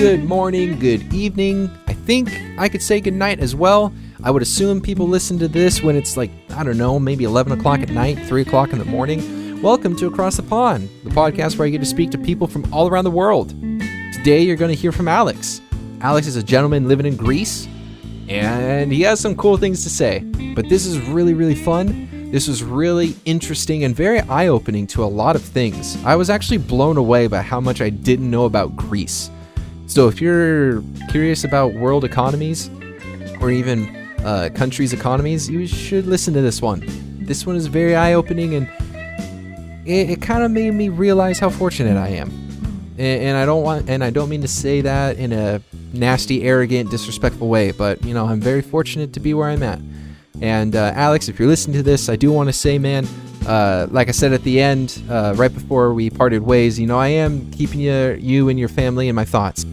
Good morning, good evening. I think I could say good night as well. I would assume people listen to this when it's like, I don't know, maybe 11 o'clock at night, 3 o'clock in the morning. Welcome to Across the Pond, the podcast where I get to speak to people from all around the world. Today you're going to hear from Alex. Alex is a gentleman living in Greece, and he has some cool things to say. But this is really, really fun. This was really interesting and very eye-opening to a lot of things. I was actually blown away by how much I didn't know about Greece. So if you're curious about world economies or even countries' economies, you should listen to this one. This one is very eye-opening, and it kind of made me realize how fortunate I am. And I don't mean to say that in a nasty, arrogant, disrespectful way, but you know, I'm very fortunate to be where I'm at. And Alex, if you're listening to this, I do want to say, man, like I said at the end, right before we parted ways, you know, I am keeping you and your family in my thoughts.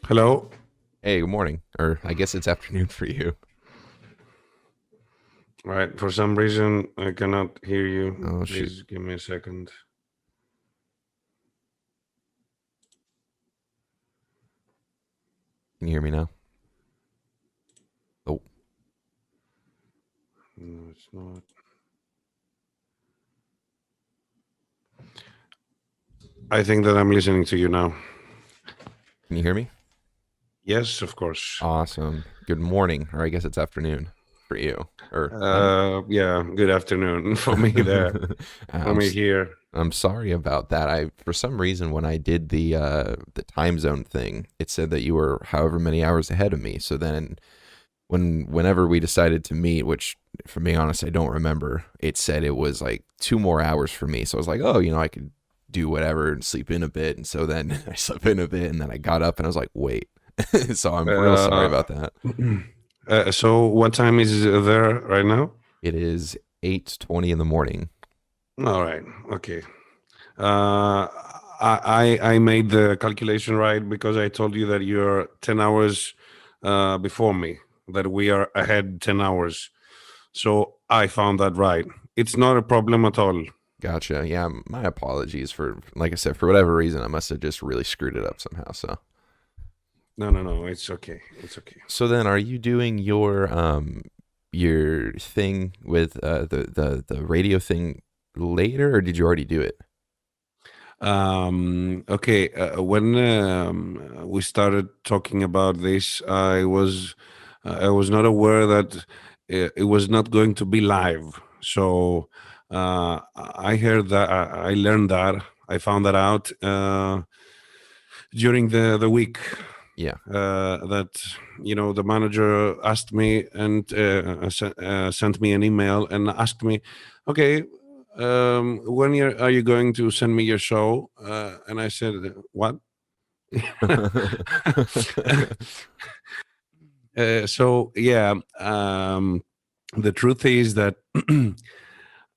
Hello. Hey, good morning. Or I guess it's afternoon for you. Right. For some reason, I cannot hear you. Oh, Please shoot. give me a second. Can you hear me now? Oh, No, it's not. I think that I'm listening to you now. can you hear me? Yes, of course. Awesome. Good morning, or I guess it's afternoon for you. Or Yeah. Good afternoon for me there. For me here. I'm sorry about that. For some reason, when I did the time zone thing, it said that you were however many hours ahead of me. So then, whenever we decided to meet, which for being honest, I don't remember, it said it was like 2 more hours for me. So I was like, oh, you know, I could do whatever and sleep in a bit. And so then I slept in a bit, and then I got up and I was like, wait. So I'm real sorry about that. So what time is there right now? It is 8:20 in the morning. All right. Okay. I made the calculation right because I told you that you're 10 hours before me, that we are ahead 10 hours. So I found that right. It's not a problem at all. Gotcha. Yeah, my apologies for, like I said, for whatever reason, I must have just really screwed it up somehow. No. It's okay. It's okay. So then, are you doing your thing with the radio thing later, or did you already do it? Okay. When we started talking about this, I was not aware that it was not going to be live. So I heard that I learned that I found that out during the week. Yeah. That the manager asked me and sent me an email and asked me, okay, when are you going to send me your show? And I said, what? So yeah, the truth is that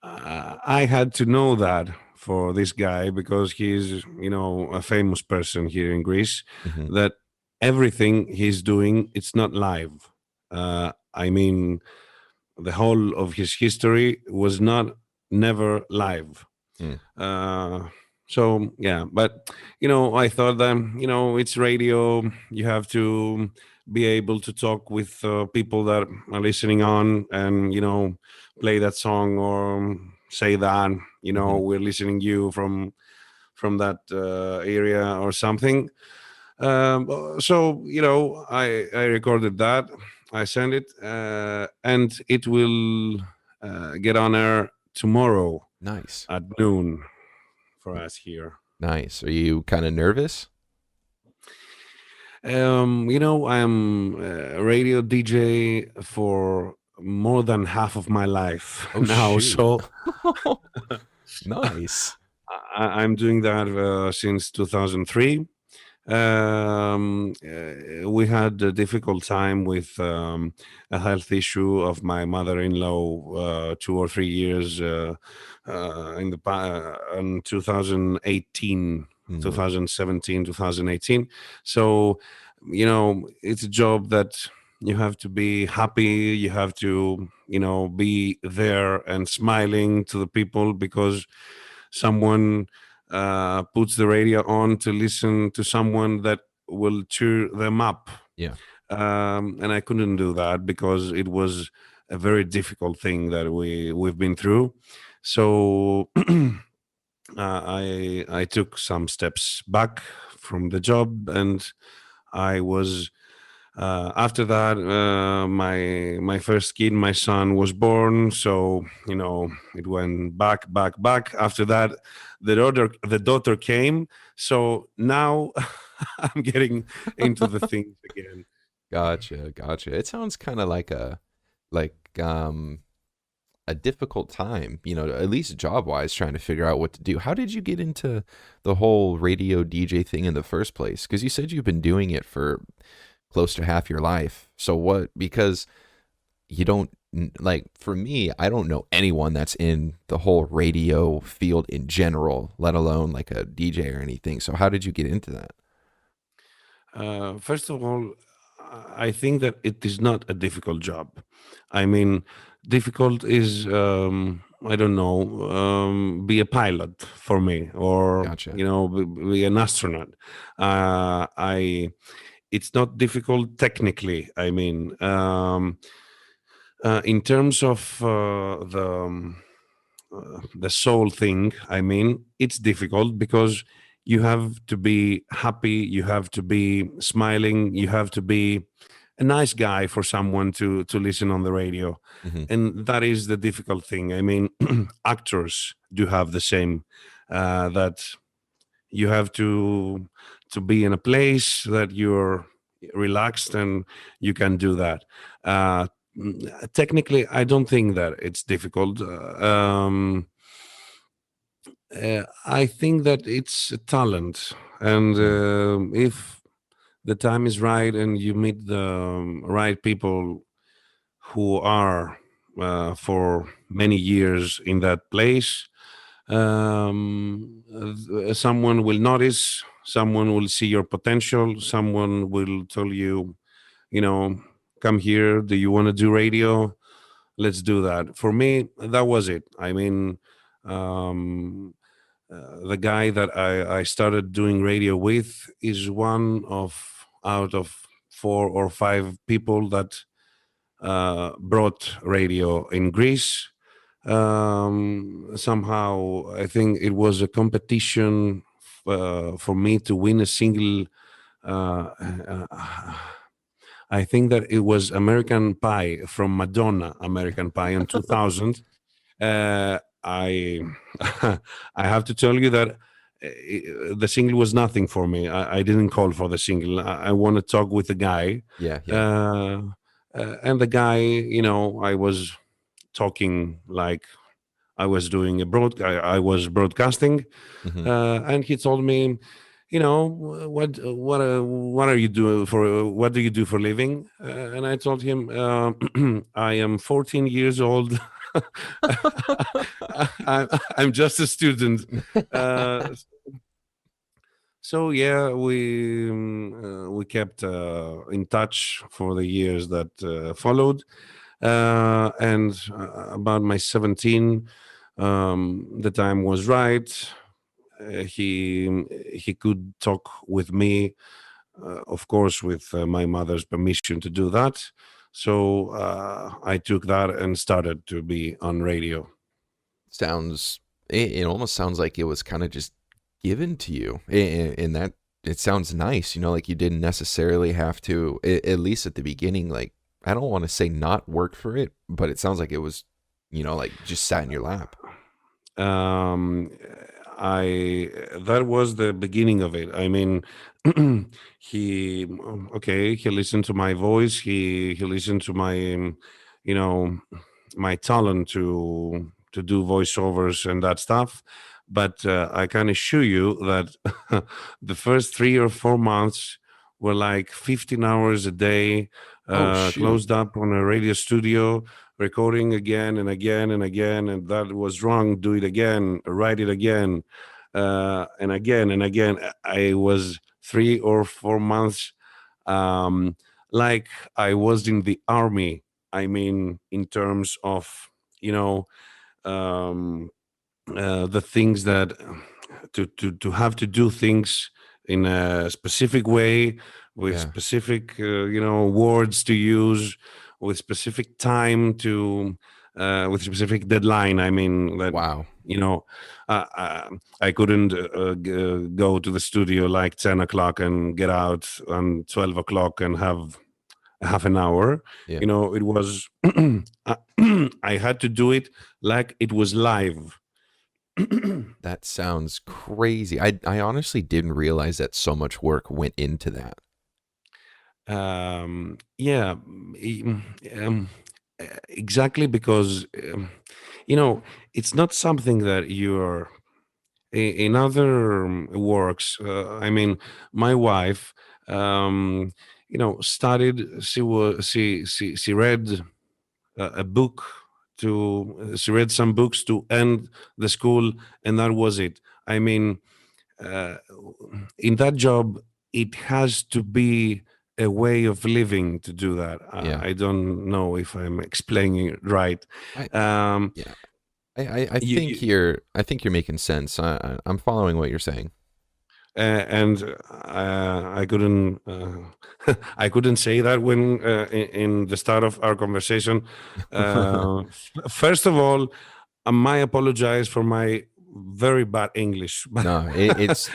I had to know that for this guy because he's a famous person here in Greece, Mhm. that everything he's doing, it's not live. I mean, the whole of his history was never live. Mm. So yeah, but I thought that it's radio. You have to be able to talk with people that are listening on, and play that song or say that Mhm. we're listening you from that area or something. So I recorded that. I sent it, and it will get on air tomorrow Nice. at noon for us here. Nice. Are you kind of nervous? I'm a radio DJ for more than half of my life Oh, now, shoot. so Nice. I'm doing that since 2003. We had a difficult time with a health issue of my mother-in-law 2 or 3 years in 2018, Mm, 2017, 2018. So, it's a job that you have to be happy, you have to, be there and smiling to the people because someone puts the radio on to listen to someone that will cheer them up. yeah. And I couldn't do that because it was a very difficult thing that we've been through. So I took some steps back from the job, and I was after that, my first kid, my son, was born. So it went back. After that, the daughter came. So now I'm getting into the things again. Gotcha, gotcha. It sounds kind of like like um a difficult time, at least job wise, trying to figure out what to do. How did you get into the whole radio DJ thing in the first place? Because you said you've been doing it for close to half your life. So what? Because you don't like, for me, I don't know anyone that's in the whole radio field in general, let alone like a DJ or anything. So how did you get into that? First of all, I think that it is not a difficult job. I mean, difficult is I don't know, be a pilot for me, or Gotcha. be an astronaut. I It's not difficult technically. I mean, in terms of the soul thing, I mean, it's difficult because you have to be happy, you have to be smiling, you have to be a nice guy for someone to listen on the radio, Hmm. and that is the difficult thing. I mean, actors do have the same, that you have to be in a place that you're relaxed and you can do that. Technically, I don't think that it's difficult. I think that it's a talent, and Hmm. if the time is right and you meet the right people who are for many years in that place, someone will notice, someone will see your potential, someone will tell you, you know, come here. Do you want to do radio? Let's do that. For me, that was it. I mean, um, the guy that I started doing radio with is one of out of 4 or 5 people that brought radio in Greece. Somehow, I think it was a competition for me to win a single. Uh, I think that it was American Pie from Madonna, American Pie in 2000. I I have to tell you that the single was nothing for me. I didn't call for the single. I want to talk with the guy, Yeah, yeah. uh, and the guy. I was talking like I was doing I was broadcasting, Hmm. and he told me, what are you doing for what do you do for a living? And I told him, I am 14 years old. I'm just a student. Uh, so yeah, we kept in touch for the years that followed. And about my 17, the time was right. He could talk with me, of course, with my mother's permission to do that. So I took that and started to be on radio. Sounds, it almost sounds like it was kind of just given to you, and that it sounds nice, like you didn't necessarily have to, at least at the beginning, like, I don't want to say not work for it, but it sounds like it was, like just sat in your lap. um I That was the beginning of it. I mean, he listened to my voice, he listened to my you know my talent to do voiceovers and that stuff. but I can assure you that the first 3 or 4 months were like 15 hours a day, Oh shoot. closed up on a radio studio, recording again and again and again, and that was wrong. Do it again, write it again, and again and again. I was 3 or 4 months, um, like I was in the army. I mean, in terms of, you know, um, the things that to have to do things in a specific way, with Yeah. specific words to use, with specific time to with specific deadline. I mean that, Wow. you know I couldn't go to the studio like 10 o'clock and get out on 12 o'clock and have half an hour. Yeah. It was I had to do it like it was live. That sounds crazy. I honestly didn't realize that so much work went into that. Yeah, exactly, because you know it's not something that you're in other works. I mean, my wife, studied. She read a book to she read some books to end the school, and that was it. I mean, uh, in that job, it has to be a way of living to do that. Yeah. I don't know if I'm explaining it right. I Um, yeah. I you, think you you're making sense. I'm following what you're saying. and I couldn't I couldn't say that when in the start of our conversation. First of all, I apologize for my very bad English. No,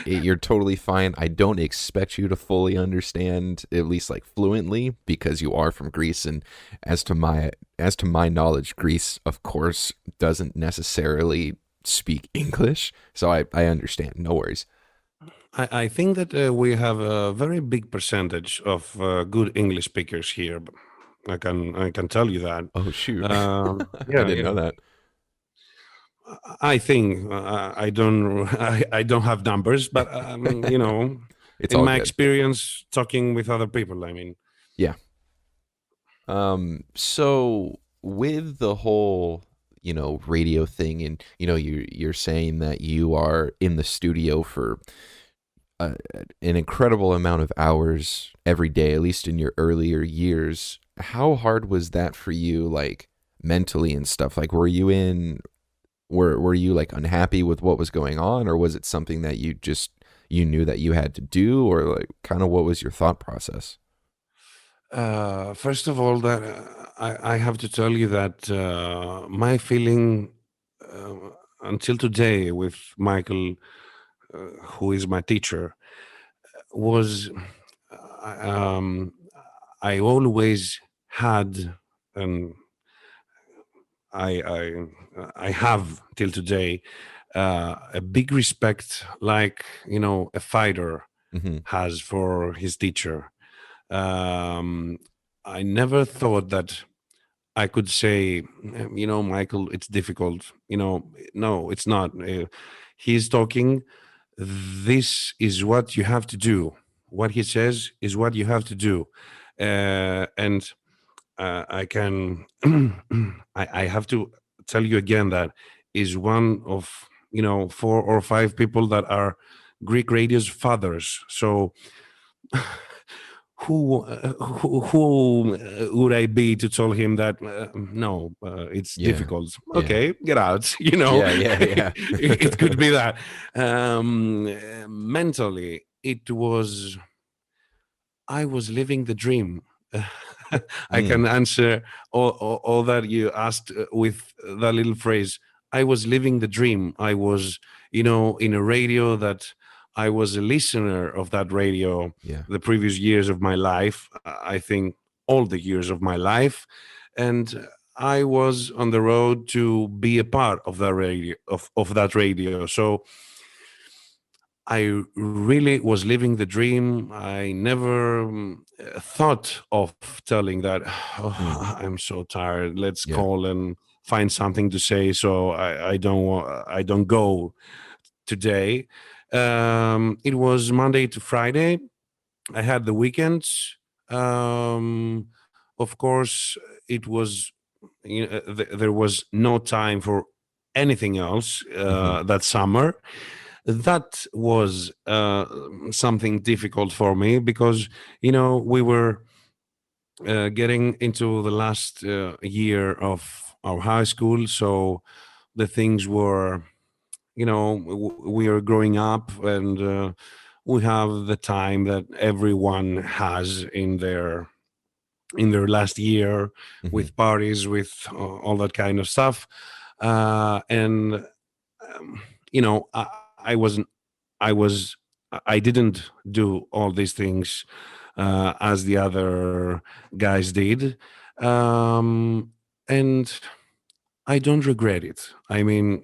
you're totally fine. I don't expect you to fully understand, at least like fluently, because you are from Greece, and as to my knowledge, Greece, of course, doesn't necessarily speak English. So I understand. No worries. I think that we have a very big percentage of good English speakers here. I can tell you that. Oh shoot, I Yeah, didn't know yeah. that. I think I don't I don't have numbers, but It's in all my good. experience talking with other people, I mean. Yeah. So with the whole, radio thing, and you're saying that you are in the studio for an incredible amount of hours every day, at least in your earlier years. How hard was that for you, like mentally and stuff? Like, were you like unhappy with what was going on, or was it something that you knew that you had to do, or like kind of what was your thought process? First of all, that I have to tell you that my feeling uh, until today with Michael, who is my teacher, was um, I always had, and I have till today, a big respect, like a fighter Hmm. has for his teacher. Um, I never thought that I could say, Michael, it's difficult. No, it's not. He's talking. This is what you have to do. What he says is what you have to do. And I can, I have to tell you again that is one of, 4 or 5 people that are Greek radio's fathers. So who would I be to tell him that no, it's Yeah, difficult. yeah, Okay, get out. yeah, yeah, It yeah. could be that. Mentally, it was I was living the dream. I Mm, can answer all that you asked with that little phrase. I was living the dream. I was, in a radio that I was a listener of that radio yeah. the previous years of my life. I think all the years of my life. And I was on the road to be a part of that radio, of that radio. So I really was living the dream. I never thought of telling that, Mm, oh, I'm so tired. Let's yeah. call and find something to say. So I don't go today. It was Monday to Friday. I had the weekends. Um, of course, it was there was no time for anything else Hmm. that summer. That was something difficult for me because we were getting into the last year of our high school, so the things were we are growing up, and we have the time that everyone has in their last year, Hmm. with parties, with all that kind of stuff. And you know I, I wasn't I was I didn't do all these things as the other guys did. Um, and I don't regret it. I mean,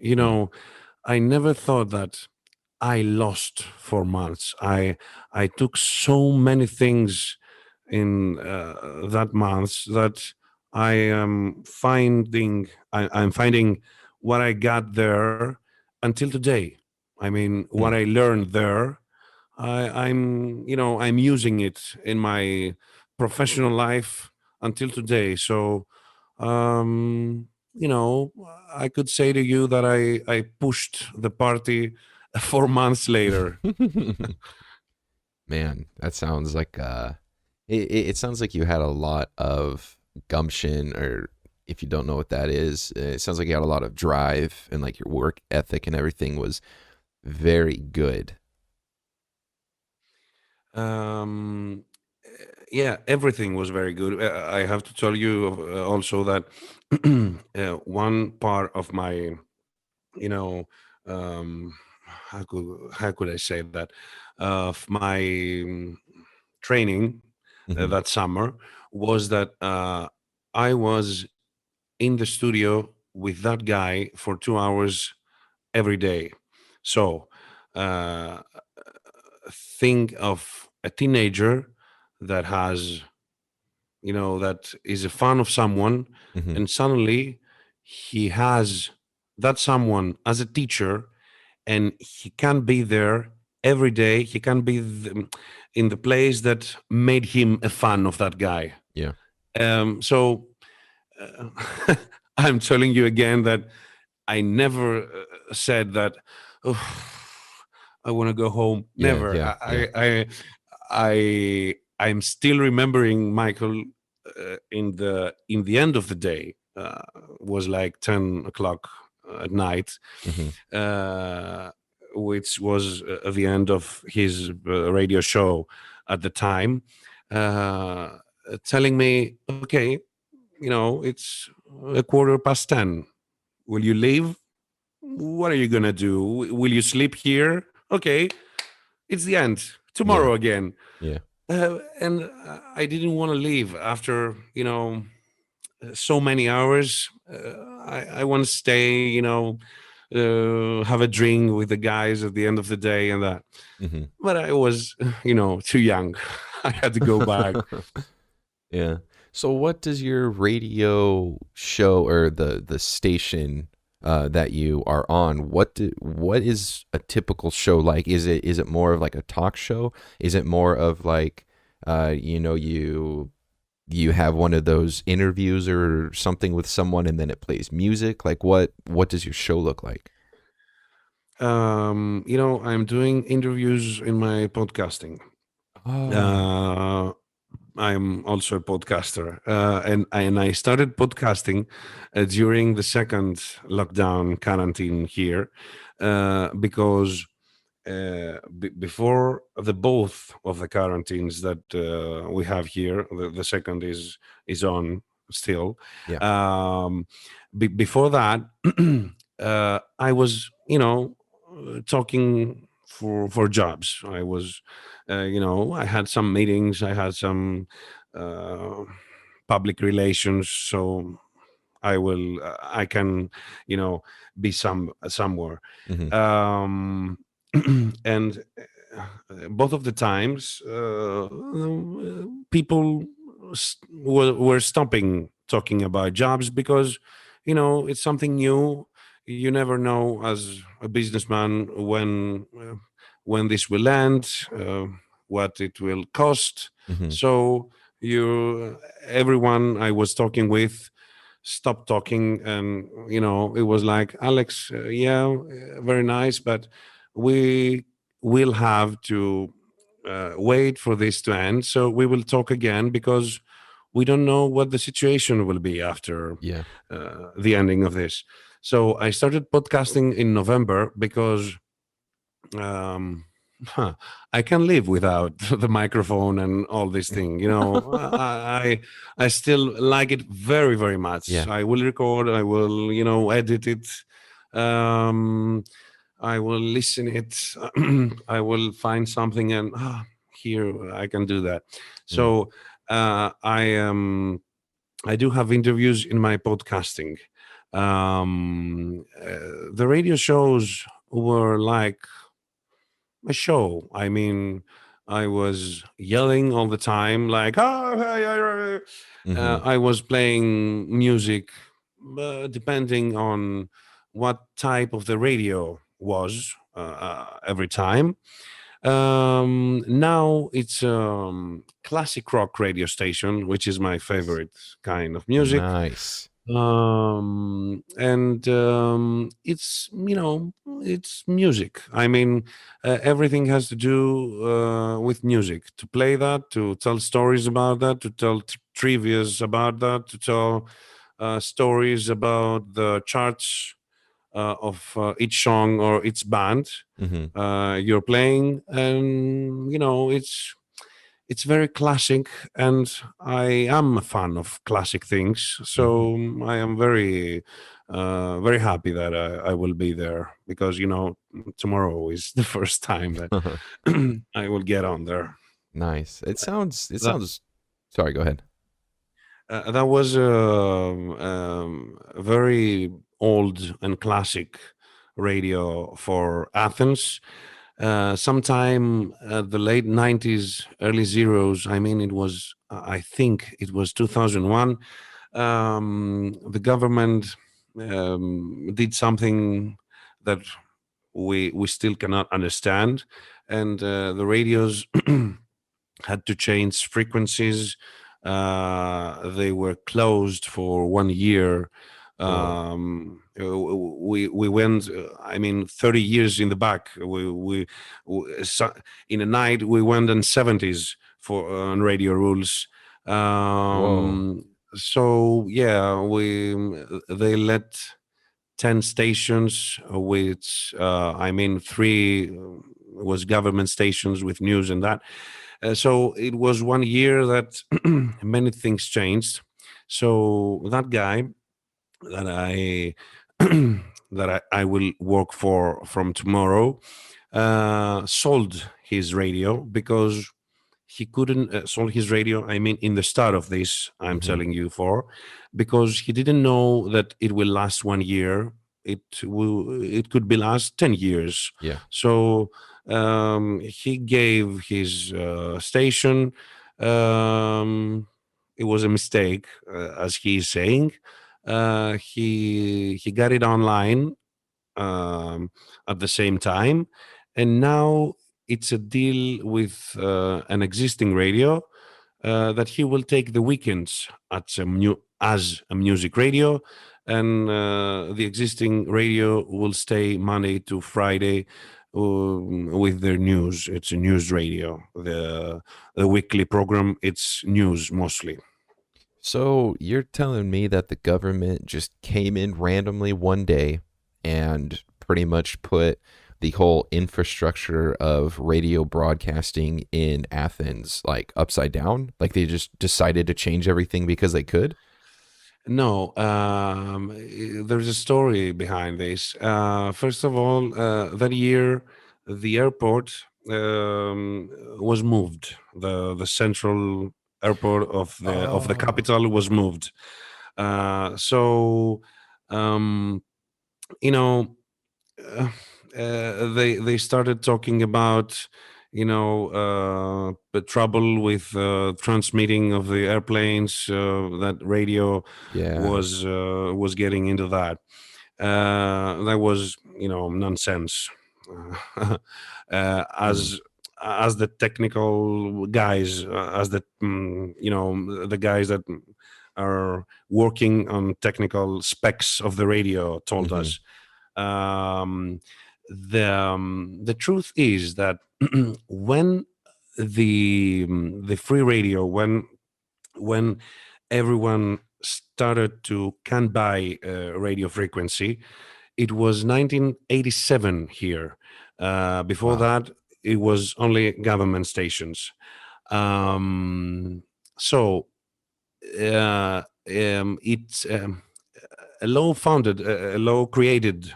I never thought that I lost for months. I took so many things in that month that I'm finding what I got there until today. I mean, what I learned there, I'm using it in my professional life until today. So you know, I could say to you that I pushed the party 4 months later. Man, that sounds like it sounds like you had a lot of gumption, or if you don't know what that is, it sounds like you had a lot of drive, and like your work ethic and everything was very good. Um, yeah, everything was very good. I have to tell you also that one part of my, you know, um, how could I say that, of my training Hmm. that summer was that I was in the studio with that guy for 2 hours every day. So uh, think of a teenager that has, that is a fan of someone, Hmm. and suddenly he has that someone as a teacher, and he can be there every day. He can be in the place that made him a fan of that guy. Yeah. So uh, I'm telling you again that I never said that. Oh, I want to go home. Yeah. Never. Yeah. Yeah. I'm still remembering Michael in the end of the day. Was like 10 o'clock at night, Hmm. uh, which was the end of his radio show at the time, uh, telling me, "Okay, it's a quarter past 10. Will you leave? What are you gonna do? Will you sleep here? Okay, it's the end. Yeah. Tomorrow again." Yeah. And I didn't want to leave after so many hours. I want to stay. Have a drink with the guys at the end of the day and that. Hmm. But I was, too young. I had to go back. Yeah. So what does your radio show, or the station that you are on, what is a typical show like? Is it more of like a talk show? Is it more of like you have one of those interviews or something with someone, and then it plays music? Like what does your show look like? I'm doing interviews in my podcasting. Oh. Uh, I'm also a podcaster, and I started podcasting during the second lockdown quarantine here, because before the both of the quarantines that we have here, the second is on still. Yeah. Um, Before that, I was, talking for jobs. I was, I had some meetings. I had some uh, public relations. So I can, you know, be somewhere. Hmm. Um, and both of the times, people were stopping talking about jobs because, it's something new. you never know as a businessman when this will end, what it will cost. Hmm. So you, everyone I was talking with stopped talking, and it was like, Alex, yeah, very nice, but we will have to wait for this to end, so we will talk again, because we don't know what the situation will be after Yeah. the ending of this. So I started podcasting in November because um, I can live without the microphone and all this thing. I still like it very, very much. Yeah. I will record. I will edit it. Um, I will listen it. I will find something, and here I can do that. Mm. So I do have interviews in my podcasting. The radio shows were like a show. I mean, I was yelling all the time, like, Hmm. I was playing music, depending on what type of the radio was every time. Now it's classic rock radio station, which is my favorite kind of music. Nice. And it's it's music. I mean, everything has to do with music. To play that, to tell stories about that, to tell trivias about that, to tell stories about the charts of each song or each band Hmm. you're playing. And it's very classic, and I am a fan of classic things. Hmm. So I am very, very happy that I will be there, because tomorrow is the first time that I will get on there. Nice. It sounds. It That sounds. Sorry. Go ahead. that was a very old and classic radio for Athens. Sometime at the late 90s, early zeros. I mean, I think it was 2001. The government did something that we still cannot understand, and the radios had to change frequencies. They were closed for 1 year. Whoa. We went. I mean, 30 years in the back. In a night we went in 70s for on radio rules. Whoa. So yeah, we they let 10 stations, which I mean, three was government stations with news and that. So it was 1 year that many things changed. So that guy that I I will work for from tomorrow sold his radio, because he couldn't sold his radio. I mean, in the start of this, I'm Hmm. telling you, for because he didn't know that it will last 1 year. It could be last 10 years. Yeah. So he gave his station. Um, it was a mistake, as he is saying. He got it online um, at the same time, and now it's a deal with an existing radio that he will take the weekends as a music radio, and the existing radio will stay Monday to Friday with their news. It's a news radio. The weekly program, it's news mostly. So you're telling me that the government just came in randomly one day and pretty much put the whole infrastructure of radio broadcasting in Athens like upside down? Like they just decided to change everything because they could? No, there's a story behind this. First of all, that year, the airport was moved. The central airport of the Oh. capital was moved. So, um, you know, uh, they started talking about the trouble with transmitting of the airplanes, that radio Yeah. was getting into that. That was, nonsense. uh, Mm. as the technical guys, as the guys that are working on technical specs of the radio told Hmm. us. um, the truth is that when the free radio, when everyone started to can buy radio frequency, it was 1987 here. Before Wow. that, it was only government stations. Um, so it's a law founded, a law created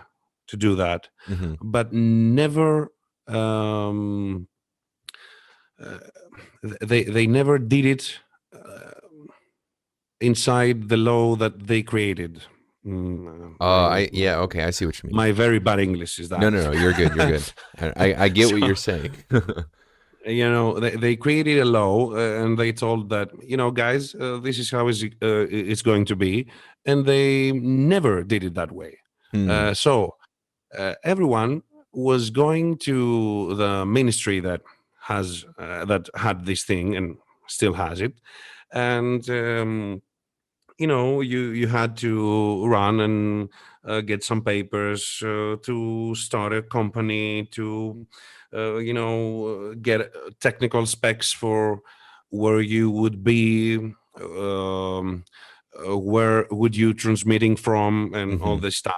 to do that, Hmm. but never. Um, uh, they never did it inside the law that they created. My Yeah, okay, I see what you mean. my very bad English is No, that. no, no, you're good. You're good. I get what So you're saying. they created a law, and they told that, guys, this is how it's going to be, and they never did it that way. Hmm. So everyone was going to the ministry that had this thing and still has it, and you had to run and get some papers to start a company, to get technical specs for where you would be, where would you transmitting from, and all Hmm. this stuff.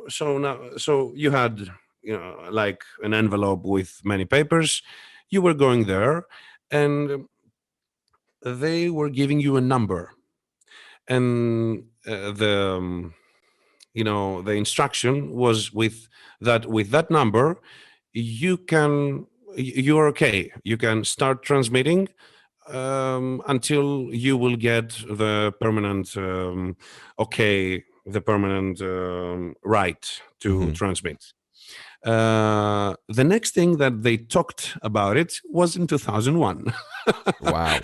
So now, so you had, like an envelope with many papers. You were going there, and they were giving you a number, and the instruction was with that number, you're okay, you can start transmitting, until you will get the permanent, permanent right to Hmm. transmit. The next thing that they talked about it was in 2001. Wow.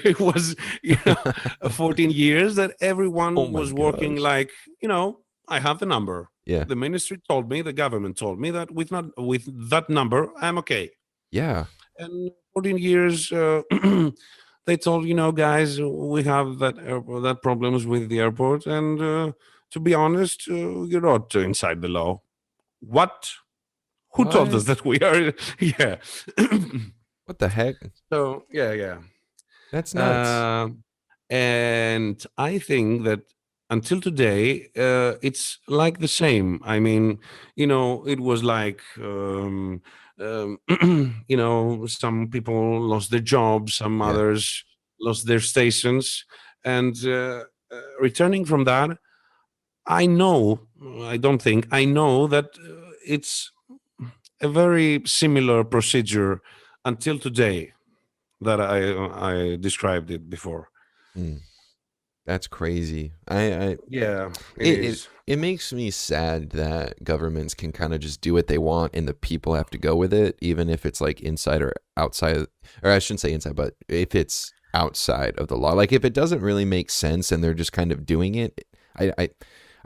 It was, 14 years that Oh everyone my was working gosh. like, I have the number. Yeah. The ministry told me, the government told me that with that number, I'm okay. Yeah. And 14 years, they told, guys, we have that problems with the airport, and to be honest, you're not inside the law. What? Who told us What? that we are? Yeah. What the heck? So yeah, yeah. That's nuts. Uh, and I think that until today, it's like the same. I mean, it was like, some people lost their jobs, some Yeah. others lost their stations, and returning from that, I know, I don't think, I know that it's a very similar procedure until today that I described it before. Mm. That's crazy. I Yeah, it it is. it makes me sad that governments can kind of just do what they want and the people have to go with it, even if it's like inside or outside, or I shouldn't say inside, but if it's outside of the law. Like if it doesn't really make sense and they're just kind of doing it, I I,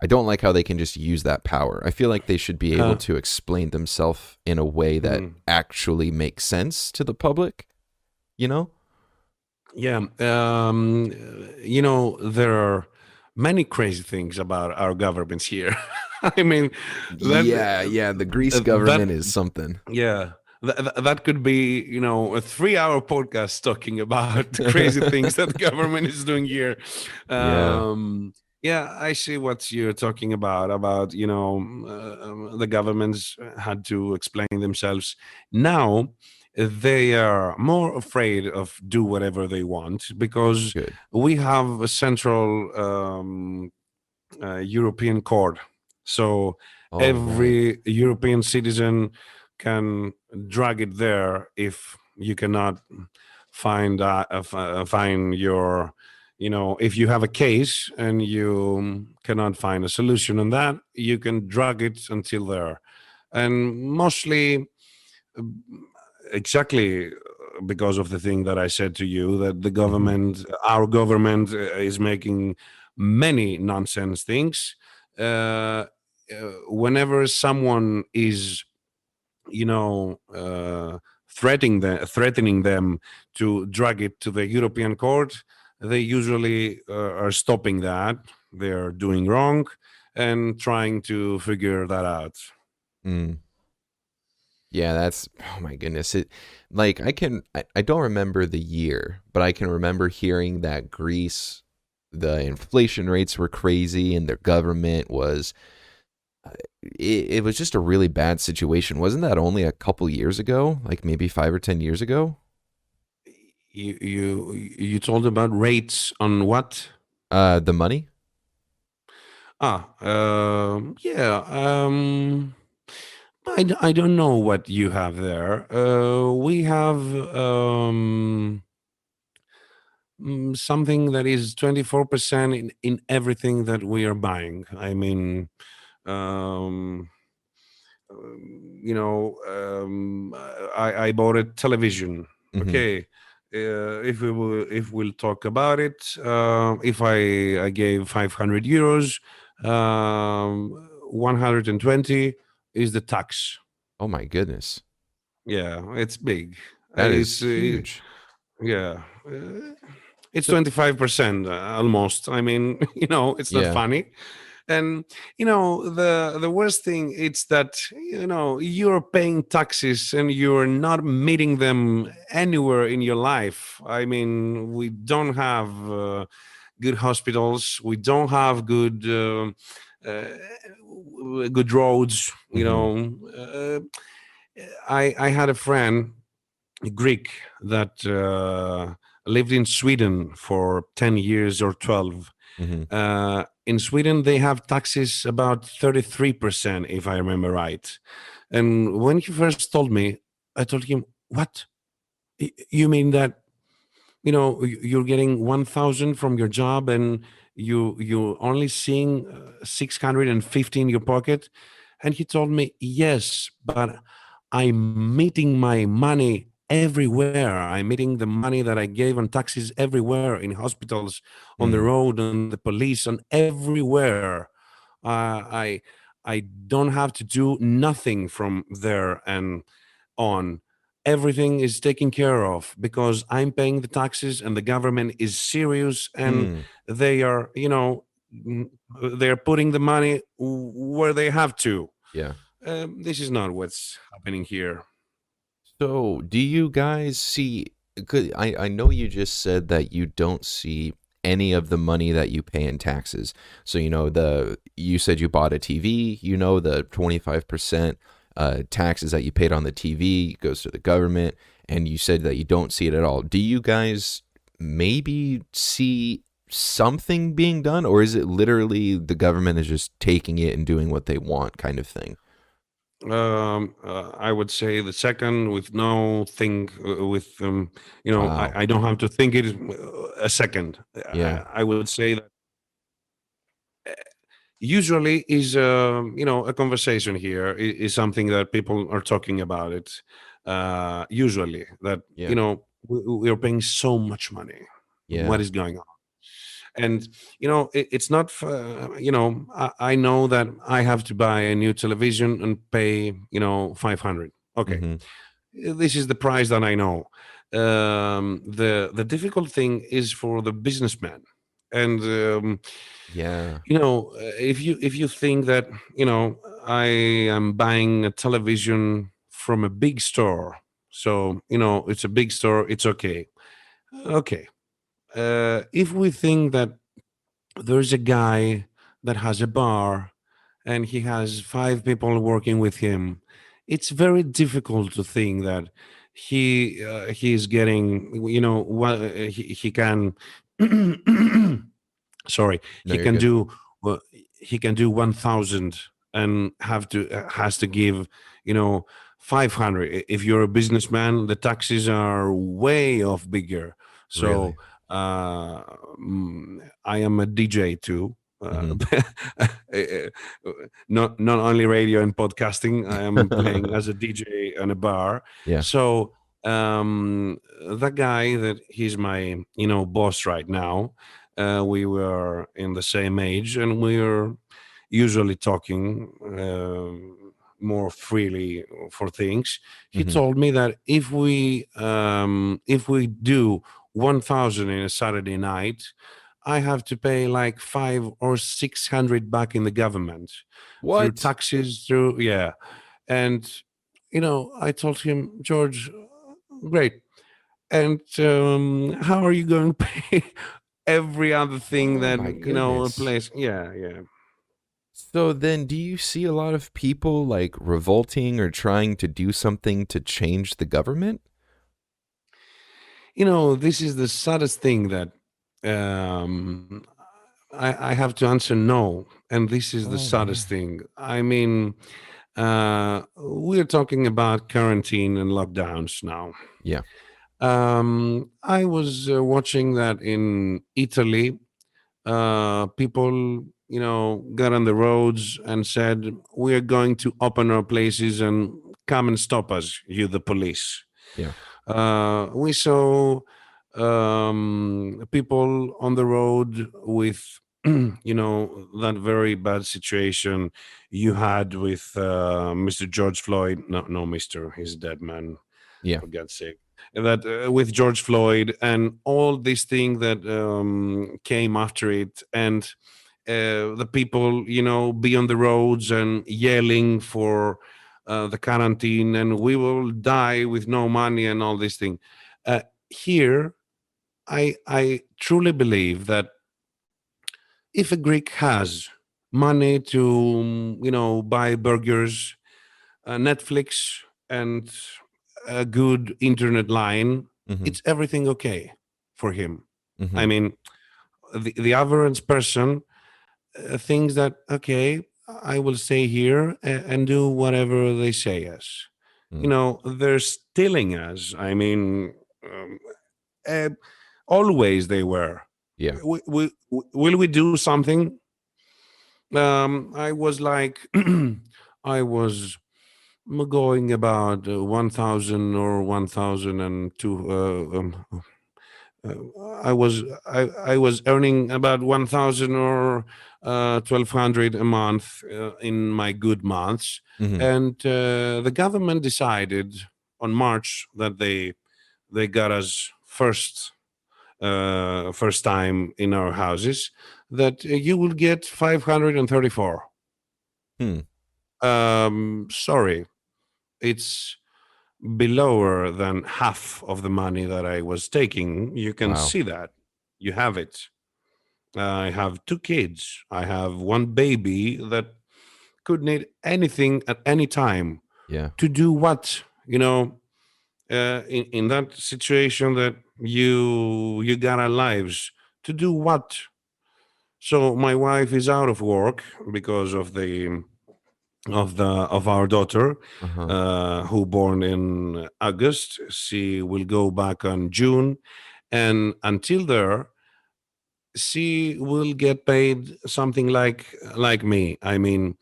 I don't like how they can just use that power. I feel like they should be able Uh, to explain themselves in a way that mm, actually makes sense to the public, you know? yeah, there are many crazy things about our governments here. I mean, that Yeah, yeah, the Greece that government is something. yeah. That could be, a 3-hour podcast talking about the crazy things that the government is doing here. Yeah. Yeah, I see what you're talking about, the governments had to explain themselves. Now, they are more afraid of do whatever they want because Good. we have a central, European court. So All right. every European citizen can drag it there if you cannot find your, if you have a case and you cannot find a solution on that, you can drag it until there. And mostly, exactly, because of the thing that I said to you, that Hmm. our government is making many nonsense things. Whenever someone is, you know, threatening them to drag it to the European court, they usually are stopping that. They're doing wrong and trying to figure that out. Mm. Yeah, that's oh my goodness. It like I don't remember the year, but I can remember hearing that Greece, the inflation rates were crazy and their government was it was just a really bad situation. Wasn't that only a couple years ago? Like maybe 5 or 10 years ago? You told about rates on what? The money? Yeah. I don't know what you have there. We have something that is 24% in everything that we are buying. I mean, um, I bought a television. Mm-hmm. Okay. If we'll talk about it, if I gave 500 euros, 120 is the tax. Oh my goodness. Yeah, it's big. That is It's huge. yeah, it's So 25% almost. I mean, it's not yeah. funny. And the worst thing it's that you're paying taxes and you're not meeting them anywhere in your life. I mean, we don't have good hospitals. We don't have good roads. Mm-hmm. I had a friend, a Greek, that lived in Sweden for 10 years or 12. Mm-hmm. In Sweden, they have taxes about 33%, if I remember right. And when he first told me, I told him, "What? You mean that you're getting 1,000 from your job and you're only seeing 650 in your pocket?" And he told me, "Yes, but I'm meeting my money everywhere. I'm meeting the money that I gave on taxes everywhere, in hospitals, on the Mm. road, on the police, on everywhere. I I don't have to do nothing from there and on. Everything is taken care of because I'm paying the taxes and the government is serious and Mm. they are, they're putting the money where they have to. Yeah. This is not what's happening here." So, do you guys see? 'Cause I know you just said that you don't see any of the money that you pay in taxes. So, you said you bought a TV, the 25% taxes that you paid on the TV goes to the government, and you said that you don't see it at all. Do you guys maybe see something being done, or is it literally the government is just taking it and doing what they want kind of thing? I would say the second, with no thing, with Wow. I don't have to think it a second. Yeah. I would say that usually is a conversation here is something that people are talking about it. Usually that Yeah. we are paying so much money. What Yeah. is going on? And it's not I know that I have to buy a new television and pay 500. Okay, Mm-hmm. this is the price that I know. The difficult thing is for the businessman. And Yeah. if you think that I am buying a television from a big store, so it's a big store, it's okay. Okay, if we think that there's a guy that has a bar and he has 5 people working with him, it's very difficult to think that he is getting what he can sorry, No, he you're can good. do well, he can do 1,000 and has to give 500. If you're a businessman, the taxes are way off bigger. So Really. I am a DJ too. Mm-hmm. Not only radio and podcasting, I am playing as a DJ on a bar. Yeah. So that guy that he's my boss right now, We were in the same age, and we were usually talking more freely for things. He Hmm. told me that if we do 1,000 in a Saturday night, I have to pay like 500 or 600 back in the government through What? taxes, through yeah. And I told him, George, great. And how are you going to pay every other thing Oh that my a goodness. place? Yeah, yeah. So then, do you see a lot of people like revolting or trying to do something to change the government? This is the saddest thing that um, I have to answer no. And this is the Oh saddest man. thing. I mean, we're talking about quarantine and lockdowns now. Yeah. I was watching that in Italy. People, got on the roads and said, "We're going to open our places and come and stop us, you, the police." Yeah. We saw people on the road with, that very bad situation you had with Mr. George Floyd. No, no, Mister, he's a dead man, Yeah. for God's sake. That with George Floyd and all these things that came after it, and the people, be on the roads and yelling for the quarantine, and we will die with no money and all this thing. Here, I truly believe that if a Greek has money to, buy burgers, Netflix, and a good internet line, Hmm. it's everything okay for him. I Hmm. mean, the average person thinks that, okay, I will stay here and do whatever they say us. Mm. They're stealing us. I mean, um, uh, always they were. Yeah. Will we do something? I was like, I was going about 1,000 or 1,002. I was earning about 1,000 or 1,200 a month in my good months, Hmm. and the government decided on March that they got us first time in our houses that you will get 534. Hmm. Sorry, it's below than half of the money that I was taking. You can Wow. see that. You have it. I have two kids. I have one baby that could need anything at any time Yeah. to do what? In that situation that you got our lives to do what? So my wife is out of work because of our daughter, Uh huh. who born in August. She will go back on June, and until there, she will get paid something like me. I mean,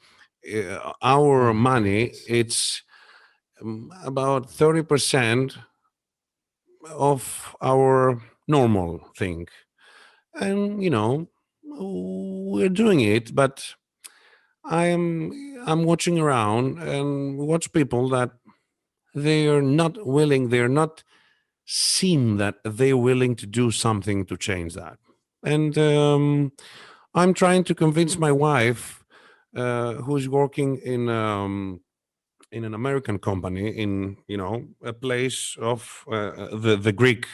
Oh our my money, goodness. it's about 30% of our normal thing, and we're doing it, but I'm watching around and watch people that they're not seen that they're willing to do something to change that. And I'm trying to convince my wife, who's working in an American company in a place of the Greek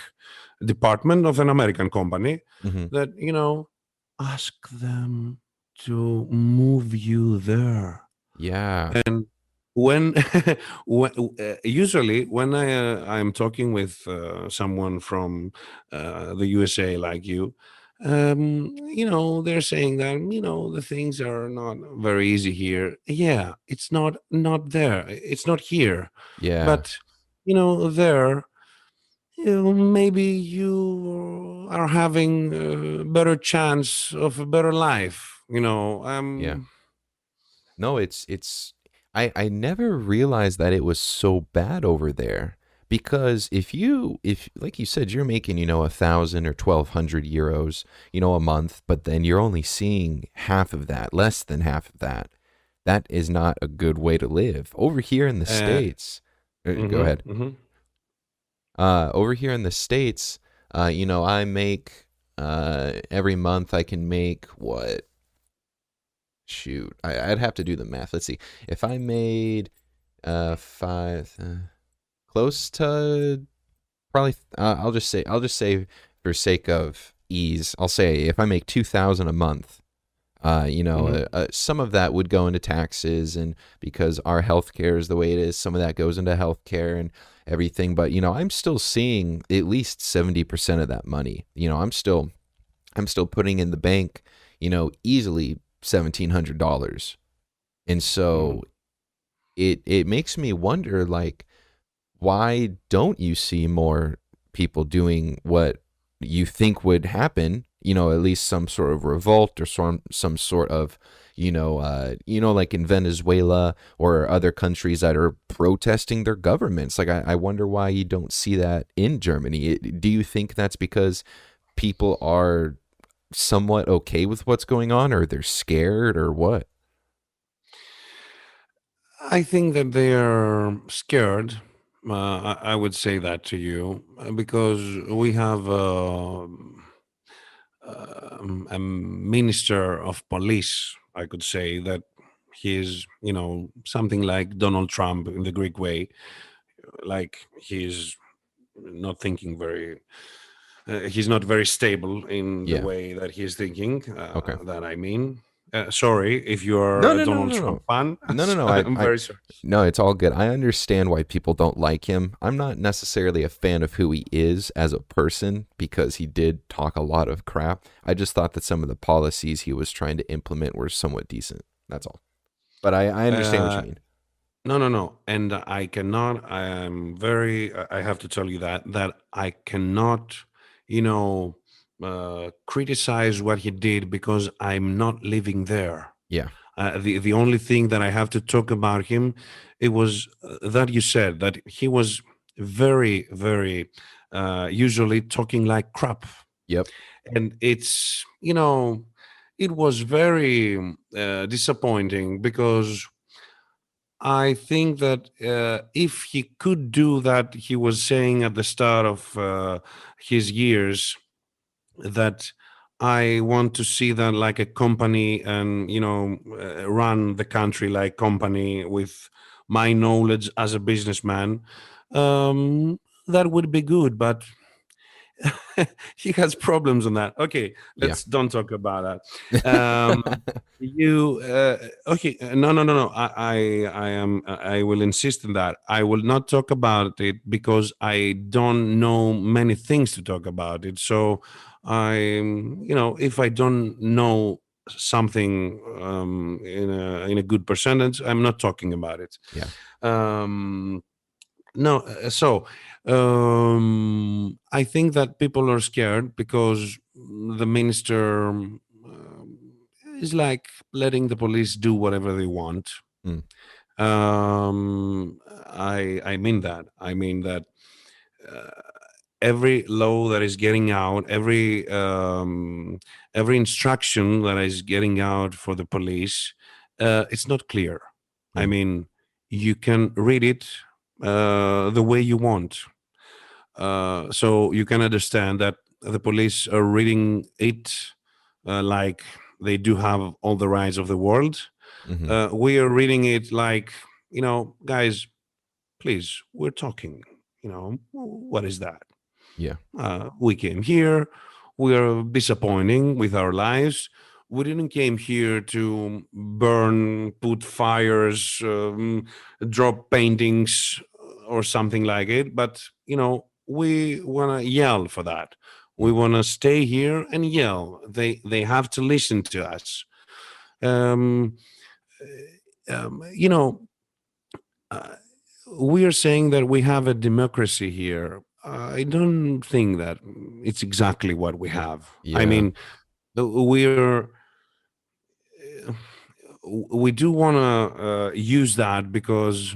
department of an American company, Hmm. that ask them to move you there. Yeah. And when, usually when I'm talking with someone from the USA like you, they're saying that the things are not very easy here. Yeah, it's not there. It's not here, Yeah. but there. Maybe you are having a better chance of a better life. Yeah. No, it's I never realized that it was so bad over there because if like you said, you're making, 1,000 or 1,200 euros, a month, but then you're only seeing half of that, less than half of that. That is not a good way to live. Over here in the Uh, States, go hmm ahead. hmm Over here in the States, I make, every month I can make what? Shoot, I'd have to do the math. Let's see. If I made, five, close to, probably, I'll just say for sake of ease, I'll say if I make 2,000 a month, hmm some of that would go into taxes, and because our healthcare is the way it is, some of that goes into healthcare and everything. But I'm still seeing at least 70% of that money. I'm still putting in the bank, easily $1,700, and so hmm it makes me wonder, like, why don't you see more people doing what you think would happen? At least some sort of revolt, or some sort of, like in Venezuela or other countries that are protesting their governments. Like, I wonder why you don't see that in Germany. Do you think that's because people are somewhat okay with what's going on, or they're scared, or what? I think that they are scared. I would say that to you because we have a minister of police. I could say that he is, something like Donald Trump in the Greek way. Like he's not thinking very. He's not very stable in the Yeah. way that he's thinking. Okay. That I mean. Sorry if you are No, a no, no, Donald no, no, Trump fan. no, no, no. I'm I, very sorry. no, it's all good. I understand why people don't like him. I'm not necessarily a fan of who he is as a person, because he did talk a lot of crap. I just thought that some of the policies he was trying to implement were somewhat decent. That's all. But I understand what you Uh, mean. No, no, no. And I cannot, I am very, I have to tell you that I cannot, criticize what he did because I'm not living there. Yeah. The only thing that I have to talk about him, it was that you said that he was very, very, usually talking like crap. Yep. And it's, it was very disappointing because I think that if he could do that, he was saying at the start of his years that I want to see that like a company and, run the country like company with my knowledge as a businessman. Um, that would be good, but he has problems on that. Okay, Yeah. let's don't talk about that. You okay? No, no, no, no. I am. I will insist on that. I will not talk about it because I don't know many things to talk about it. So if I don't know something in a good percentage, I'm not talking about it. Yeah. Um, no, I think that people are scared because the minister is like letting the police do whatever they want. Mm. I mean that. I mean that uh, every law that is getting out, every instruction that is getting out for the police, it's not clear. I Mm. mean, you can read it the way you want, so you can understand that the police are reading it like they do have all the rights of the world. Hmm. We are reading it like, guys, please, we're talking. What is that? Yeah. We came here. We are disappointing with our lives. We didn't came here to burn, put fires, drop paintings, or something like it. But we want to yell for that. We Mm. want to stay here and yell. They have to listen to us. Um, you know, uh, we are saying that we have a democracy here. I don't think that it's exactly what we have. I Yeah. mean, we're we do want to use that because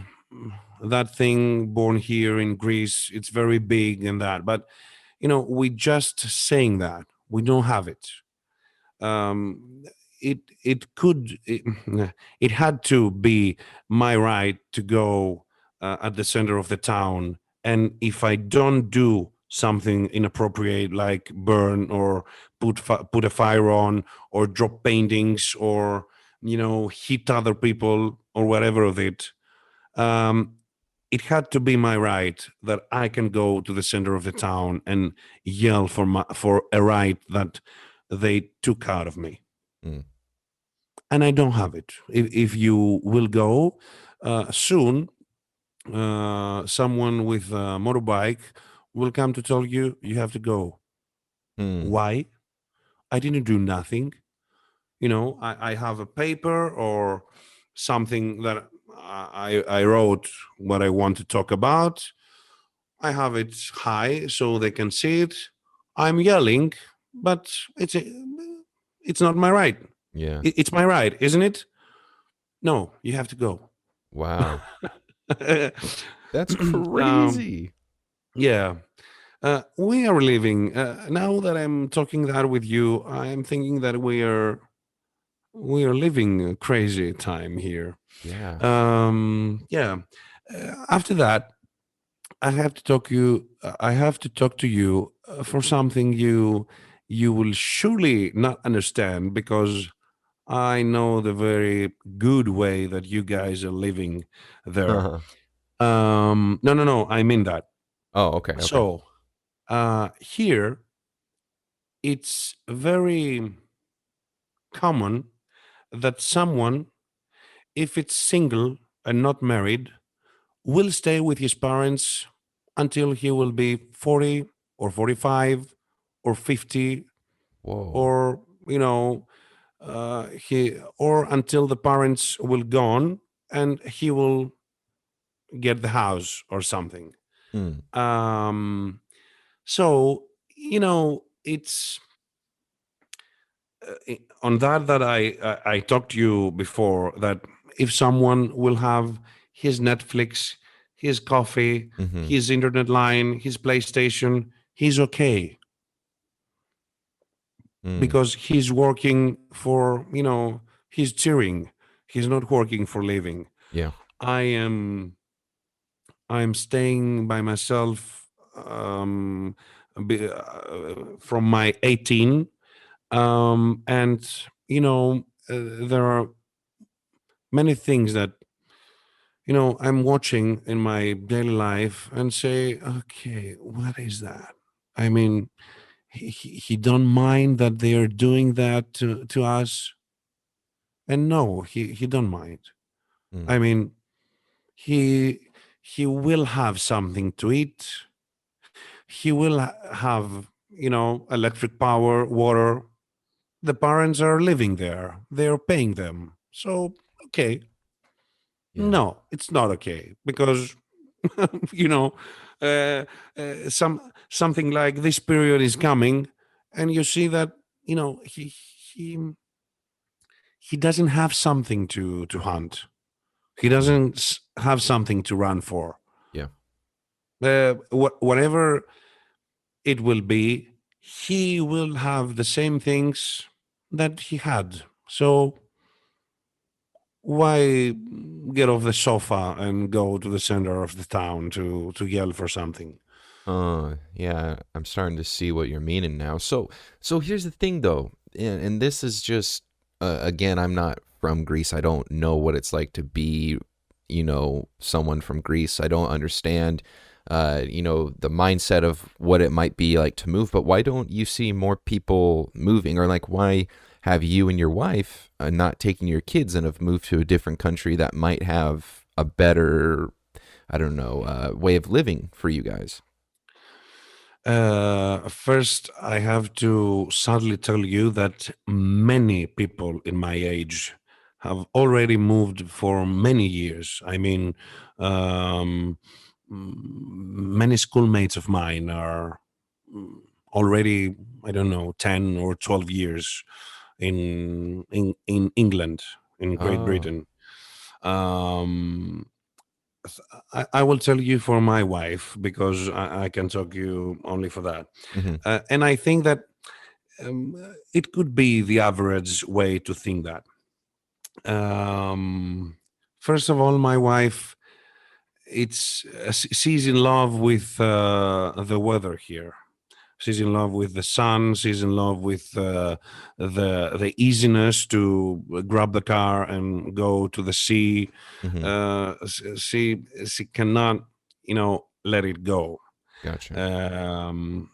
that thing born here in Greece, it's very big and that. But we just saying that we don't have it. um, it had to be my right to go at the center of the town, and if I don't do something inappropriate like burn or put a fire on or drop paintings or hit other people or whatever of it, um, it had to be my right that I can go to the center of the town and yell for a right that they took out of me, Mm. and I don't have it. If you will go soon, someone with a motorbike will come to tell you you have to go. Mm. Why? I didn't do nothing. I have a paper or something that I wrote what I want to talk about. I have it high so they can see it. I'm yelling, but it's not my right. Yeah. It's my right, isn't it? No, you have to go. Wow. That's um, crazy. yeah, we are living. Now that I'm talking that with you, I'm thinking that we are living a crazy time here. Yeah. Yeah. After that, I have to talk to you for something you will surely not understand, because I know the very good way that you guys are living there. oh, No, no, no. I mean that. okay. Okay. So here, it's very common that someone, if it's single and not married, will stay with his parents until he will be 40 or 45 or 50, Whoa. or he or until the parents will gone and he will get the house or something. Mm. So it's on that I talked to you before, that if someone will have his Netflix, his coffee, Mm-hmm. his internet line, his PlayStation, he's okay, Mm. because he's working for, he's cheering. He's not working for living. Yeah. I am I'm staying by myself, from my 18, and there are many things that I'm watching in my daily life and say, okay, what is that? I mean, he don't mind that they are doing that to us, and no, he don't mind. Mm. I mean, he he will have something to eat. He will have electric power, water. The parents are living there. They are paying them. So okay, Yeah. no, it's not okay, because you know something like this period is coming, and you see that he he doesn't have something to hunt. He Mm. doesn't have something to run for. Yeah. Whatever it will be, he will have the same things that he had. So why get off the sofa and go to the center of the town to yell for something? Yeah, I'm starting to see what you're meaning now. So here's the thing though, and this is just again, I'm not from Greece. I don't know what it's like to be, someone from Greece. I don't understand, the mindset of what it might be like to move. But why don't you see more people moving, or like why have you and your wife not taking your kids and have moved to a different country that might have a better, I don't know, way of living for you guys? First, I have to sadly tell you that many people in my age have already moved for many years. I mean, many schoolmates of mine are mm, already, I don't know, 10 or 12 years in England, in Great Oh. Britain. Um, I will tell you for my wife because I can talk you only for that. Hmm. And I think that it could be the average way to think that. Um, First of all, my wife, she's in love with the weather here. She's in love with the sun. She's in love with the easiness to grab the car and go to the sea. Hmm. She cannot, let it go. Gotcha. Um,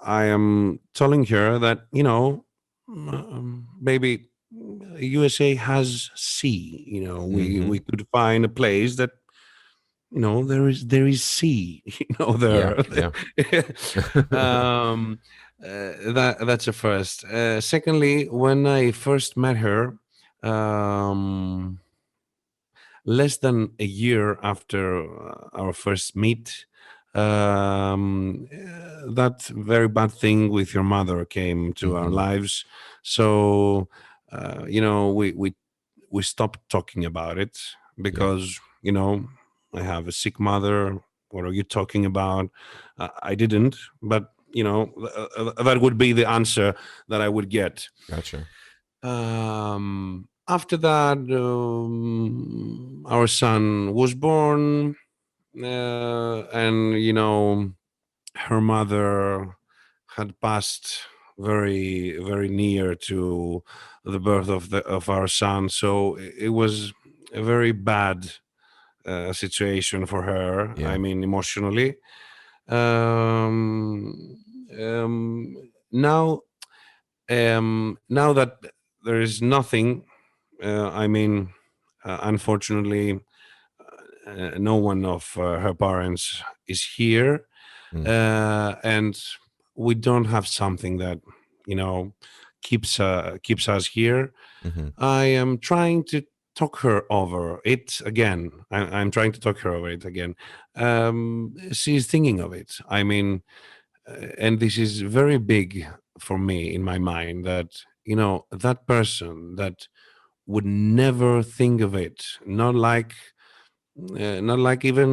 I am telling her that maybe USA has sea. We Hmm. could find a place that there is sea. Yeah. There. Yeah. um, that's a first. Secondly, when I first met her, um, less than a year after our first meet, that very bad thing with your mother came to our Hmm. lives. So, we stopped talking about it Yeah. because, I have a sick mother. What are you talking about? I didn't, but, that would be the answer that I would get. Gotcha. After that, our son was born, and her mother had passed very, very near to the birth of our son. So it was a very bad situation for her. I Yeah. mean, emotionally. Um, Now, now that there is nothing, I mean, unfortunately, no one of her parents is here, Mm. and we don't have something that you know keeps us here. Hmm. I am trying to talk her over it again. I'm trying to talk her over it again. She's thinking of it. I mean, and this is very big for me in my mind that that person that would never think of it, not like even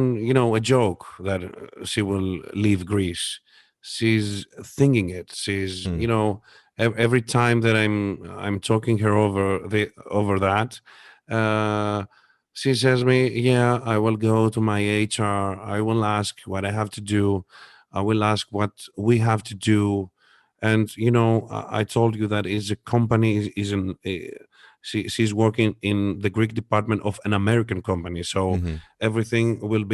a joke that she will leave Greece. She's thinking it. She's Mm. every time that I'm talking her over that, uh, she says me, yeah, I will go to my HR. I will ask what I have to do. I will ask what we have to do. And I told you that is a company is an she's working in the Greek department of an American company, so Hmm. everything will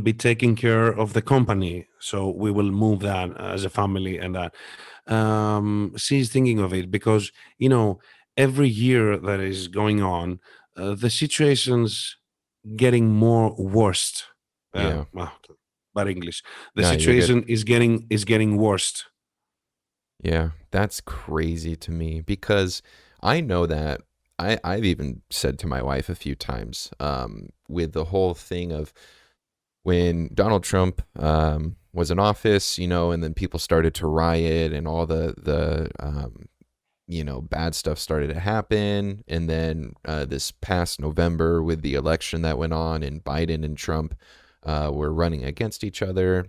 be taking care of the company. So we will move that as a family, and that she's thinking of it because every year that is going on, the situation's getting more worst. Yeah. Well, bad English. The No, you're good. situation is getting worst. Yeah, that's crazy to me because I know that I've even said to my wife a few times, with the whole thing of when Donald Trump was in office, and then people started to riot and all the bad stuff started to happen. And then this past November with the election that went on and Biden and Trump were running against each other,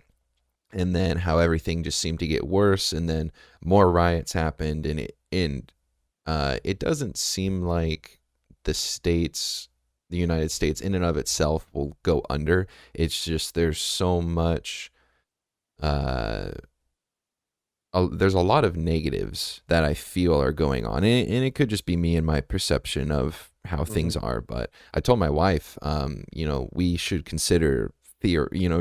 and then how everything just seemed to get worse, and then more riots happened, and it doesn't seem like the states the United States in and of itself will go under. It's just there's so much uh there's a lot of negatives that I feel are going on, and it could just be me and my perception of how things Mhm. are. But I told my wife, we should consider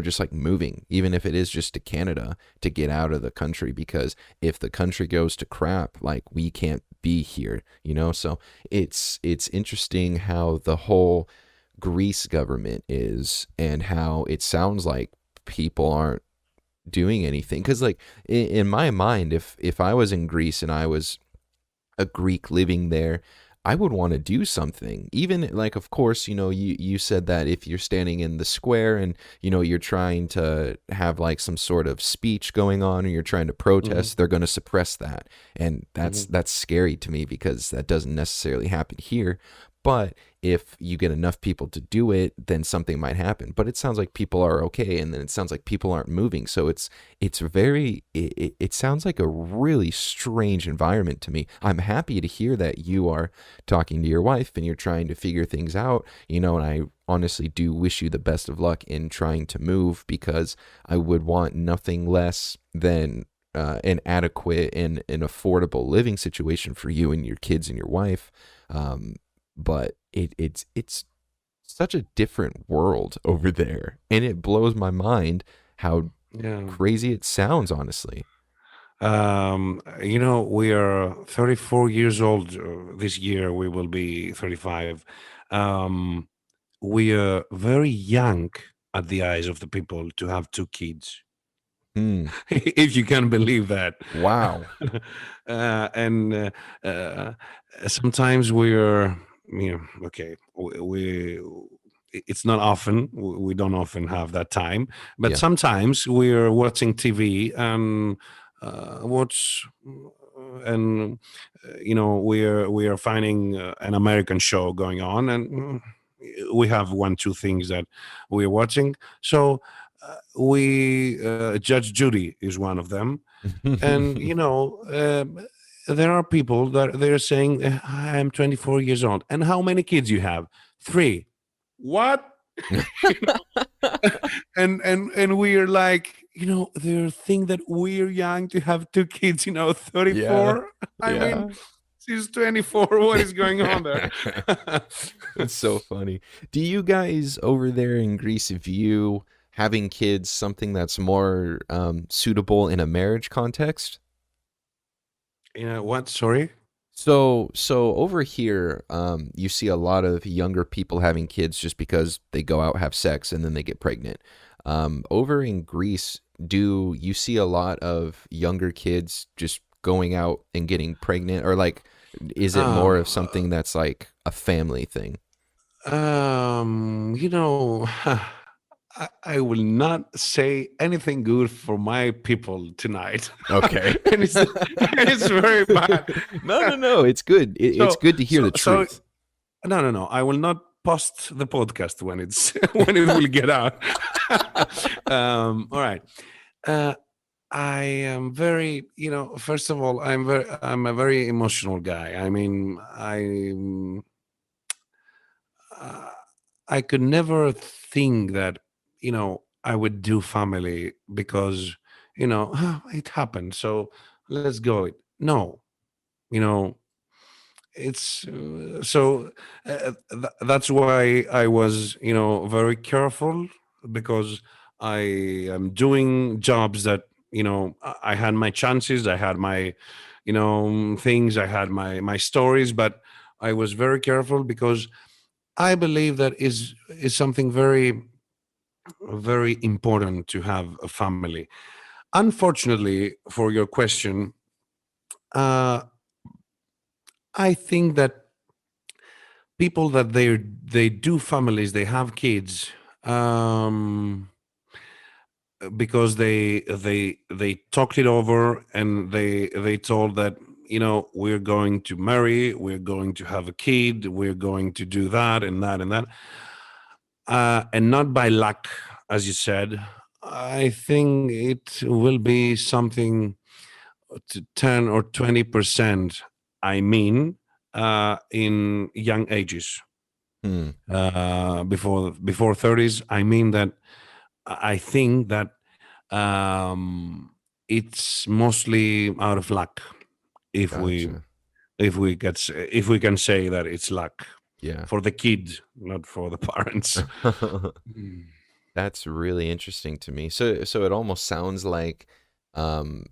just like moving, even if it is just to Canada, to get out of the country, because if the country goes to crap, like, we can't be here. So it's interesting how the whole Greece government is, and how it sounds like people aren't doing anything. Because, like, in my mind, if I was in Greece and I was a Greek living there, I would want to do something. Even, like, of course, you said that if you're standing in the square and you're trying to have like some sort of speech going on, or you're trying to Mhm. protest, they're going to suppress that. And that's Mhm. that's scary to me because that doesn't necessarily happen here. But if you get enough people to do it, then something might happen. But it sounds like people are okay, and then it sounds like people aren't moving. So it's very it sounds like a really strange environment to me. I'm happy to hear that you are talking to your wife and you're trying to figure things out, and I honestly do wish you the best of luck in trying to move, because I would want nothing less than an adequate and an affordable living situation for you and your kids and your wife. But it's such a different world over there, and it blows my mind how Yeah. crazy it sounds, honestly. We are 34 years old. This year we will be 35. Um, we are very young at the eyes of the people to have two kids, Hmm. if you can believe that. Wow. And uh, sometimes we're, okay, it's not often, we don't often have that time, but Yeah. sometimes we're watching TV and watch and we are finding an American show going on, and we have one two things that we're watching. So we Judge Judy is one of them, and there are people that they're saying, I'm 24 years old, and how many kids you have? Three. What? And we're like, they think that we're young to have two kids, Yeah. 34. I mean, Yeah. she's 24. What is going on there? It's so funny. Do you guys over there in Greece view having kids something that's more suitable in a marriage context? What? Sorry. So over here, you see a lot of younger people having kids just because they go out, have sex, and then they get pregnant. Over in Greece, do you see a lot of younger kids just going out and getting pregnant, or like, is it more of Uh, something that's like a family thing? I will not say anything good for my people tonight, Okay. and it's very bad. No, no, no. It's good. It's so good to hear so the so truth. no, no, no. I will not post the podcast when it's when it will get out. All right. Uh, I am very, first of all, I'm a very emotional guy. I mean, uh, I could never think that, I would do family because, it happened. So let's go. No, you know, it's that's why I was, very careful, because I am doing jobs that, I had my chances, I had my, things, I had my stories, but I was very careful because I believe that is something very, very important to have a family. Unfortunately, for your question, uh, I think that people that they do families, they have kids, um, because they talked it over, and they told that, we're going to marry, we're going to have a kid, we're going to do that and that and that, and not by luck, as you said. I think it will be something to 10 or 20%. I mean, in young ages, Hmm. before 30s. I mean that I think that um, it's mostly out of luck. If we Gotcha. if we can say that it's luck Yeah. for the kid, not for the parents. Mm. That's really interesting to me. So it almost sounds like, um,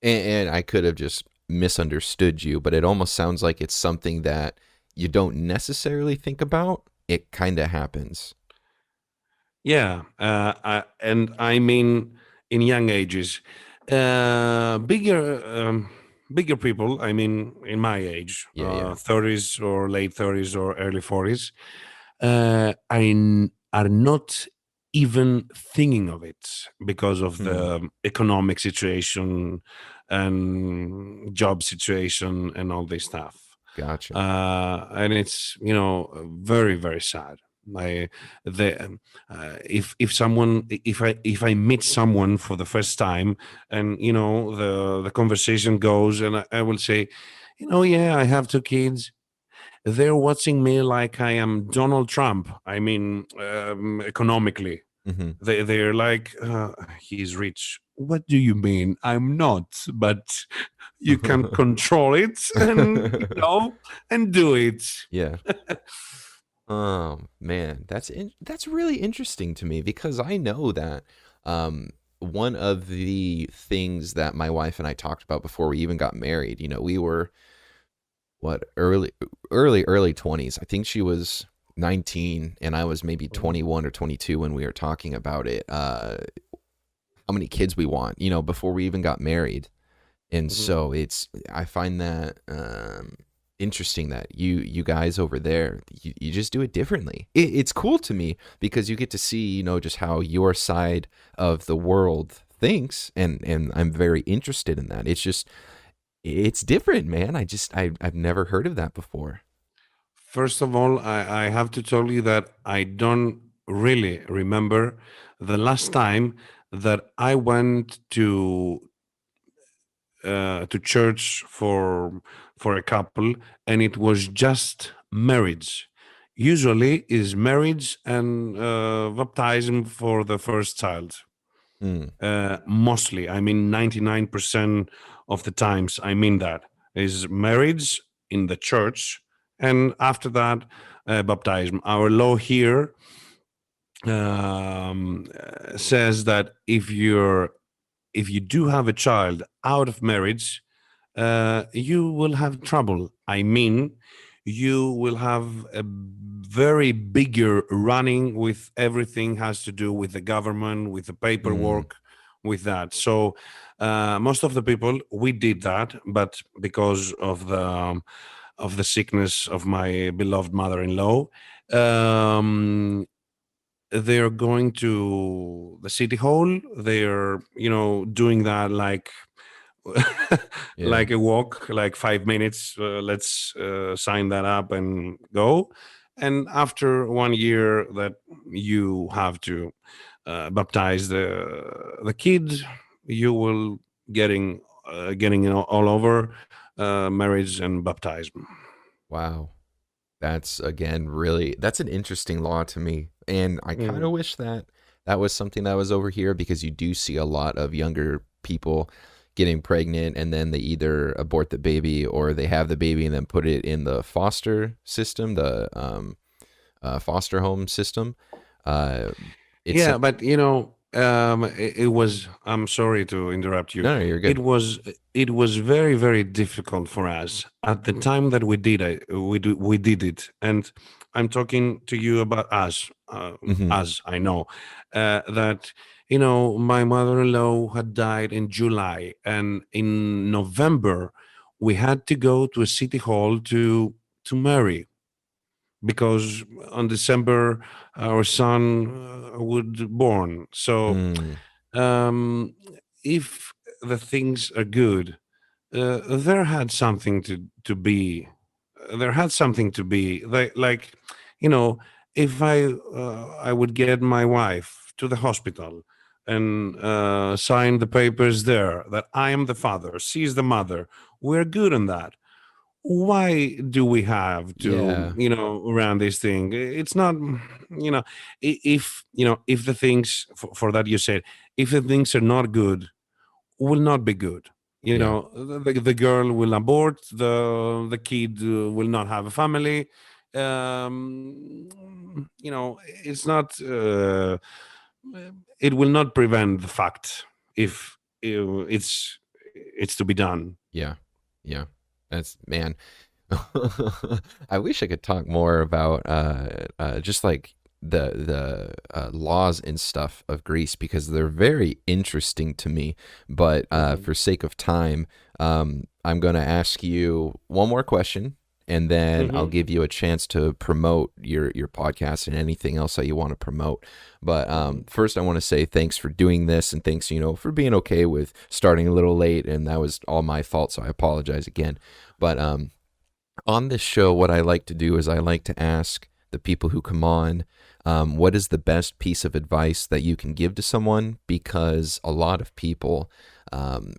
and I could have just misunderstood you, but it almost sounds like it's something that you don't necessarily think about. It kind of happens. Yeah, and I mean in young ages, bigger people. I mean in my age, Yeah, yeah. 30s or late 30s or early 40s, are not even thinking of it because of Hmm. the economic situation and job situation and all this stuff. Gotcha. And it's very very sad. I the if someone if I meet someone for the first time, and the conversation goes, and I will say, yeah, I have two kids. They're watching me like I am Donald Trump. I mean, economically, Hmm. they're like, he's rich. What do you mean? I'm not, but you can control it, and and do it. Yeah. Oh man, that's really interesting to me because I know that one of the things that my wife and I talked about before we even got married, we were what early 20s. I think she was 19 and I was maybe Mhm, 21 or 22 when we were talking about it. How many kids we want, before we even got married. And mhm. so I find that interesting that you guys over there, you just do it differently. It's cool to me because you get to see, just how your side of the world thinks, and I'm very interested in that. It's different, man. I've never heard of that before. First of all, I have to tell you that I don't really remember the last time that I went to church for a couple, and it was just marriage. Usually is marriage and baptism for the first child. Mm, Mostly, I mean 99% of the times, I mean that is marriage in the church, and after that, baptism. Our law here says that if you do have a child out of marriage, you will have trouble. I mean, you will have a very bigger running with everything has to do with the government, with the mm, paperwork, with that. So most of the people we did that, but because of the sickness of my beloved mother-in-law, um, they're going to the city hall. They're doing that like yeah. like a walk, like 5 minutes. Let's sign that up and go. And after 1 year that you have to baptize the kid, you will getting all over marriage and baptism. Wow. That's again really that's an interesting law to me. And I kind of Mm. wish that that was something that was over here because you do see a lot of younger people getting pregnant and then they either abort the baby or they have the baby and then put it in the foster system, the foster home system. Uh, it's Yeah, but it was. I'm sorry to interrupt you. no, no, you're It good. was it was very very difficult for us at the time that we did it. We did it, and I'm talking to you about us. Hmm. As I know that my mother-in-law had died in July, and in November we had to go to a city hall to marry because on December our son would born. So Mm, um, if the things are good, there had something to be. There had something to be like, you know, if I would get my wife to the hospital and sign the papers there that I am the father, she's the mother, we're good on that. Why do we have to yeah, around this thing? It's not, if if the things for that you said, if the things are not good, will not be good. yeah, The girl will abort, the kid will not have a family. It's not it will not prevent the fact if it's to be done. yeah, yeah. That's man. I wish I could talk more about just like the laws and stuff of Greece because they're very interesting to me. But Mhm. for sake of time, I'm going to ask you one more question, and then I'll Mhm. give you a chance to promote your podcast and anything else that you want to promote. But Mhm. first, I want to say thanks for doing this, and thanks for being okay with starting a little late, and that was all my fault. So I apologize again. But On this show, what I like to do is I like to ask the people who come on, what is the best piece of advice that you can give to someone? Because a lot of people,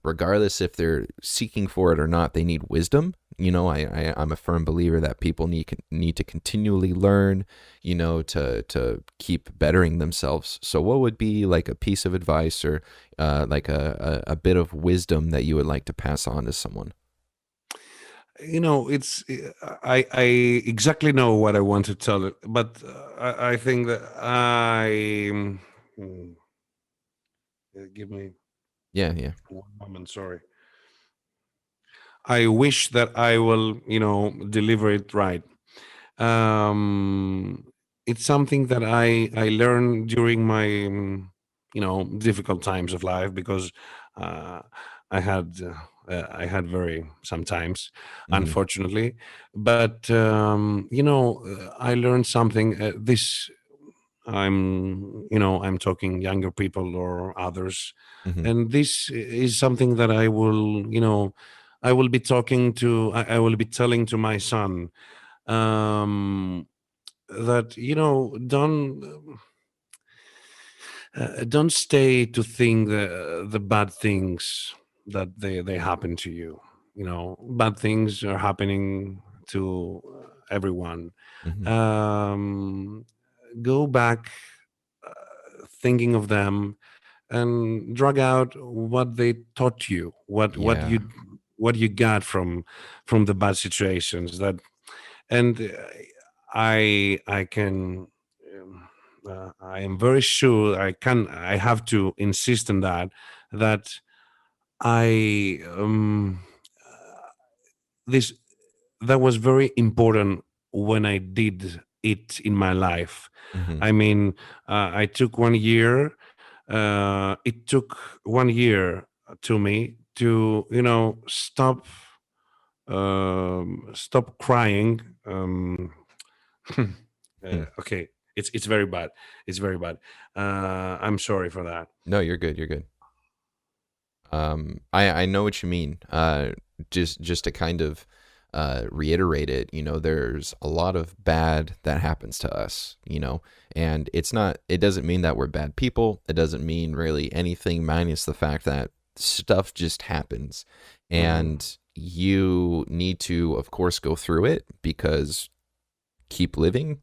regardless if they're seeking for it or not, they need wisdom. I'm a firm believer that people need to continually learn, to keep bettering themselves. So, what would be like a piece of advice or like a bit of wisdom that you would like to pass on to someone? It's I exactly know what I want to tell it, but I think that give me Yeah, yeah. one moment. Sorry. I wish that I will, deliver it right. Um, it's something that I learned during my, difficult times of life, because uh, I had I had very sometimes, Hmm. unfortunately. But I learned something. This I'm talking younger people or others, Hmm. and this is something that I will be talking to. I will be telling to my son, that don't stay to think the bad things that they happen to you. Bad things are happening to everyone. Hmm. um, Go back, thinking of them, and drag out what they taught you, Yeah. what you got from the bad situations that. And I can, I am very sure, I have to insist on that I this that was very important when I did it in my life. Hmm. I mean, I took 1 year. It took 1 year to me to stop crying. Okay, it's very bad. It's very bad. I'm sorry for that. No, you're good. You're good. I know what you mean. Just to kind of reiterate it, there's a lot of bad that happens to us, and it doesn't mean that we're bad people. It doesn't mean really anything minus the fact that stuff just happens. Hmm. And you need to, of course, go through it because keep living,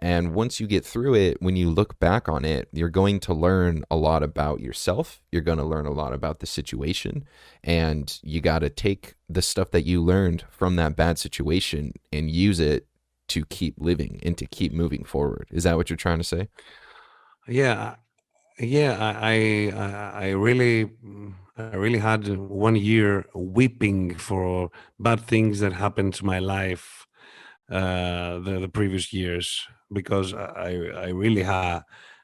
And once you get through it, when you look back on it, you're going to learn a lot about yourself. You're going to learn a lot about the situation. And you got to take the stuff that you learned from that bad situation and use it to keep living and to keep moving forward. Is that what you're trying to say? Yeah, yeah. I really had 1 year weeping for bad things that happened to my life, the previous years, because I really had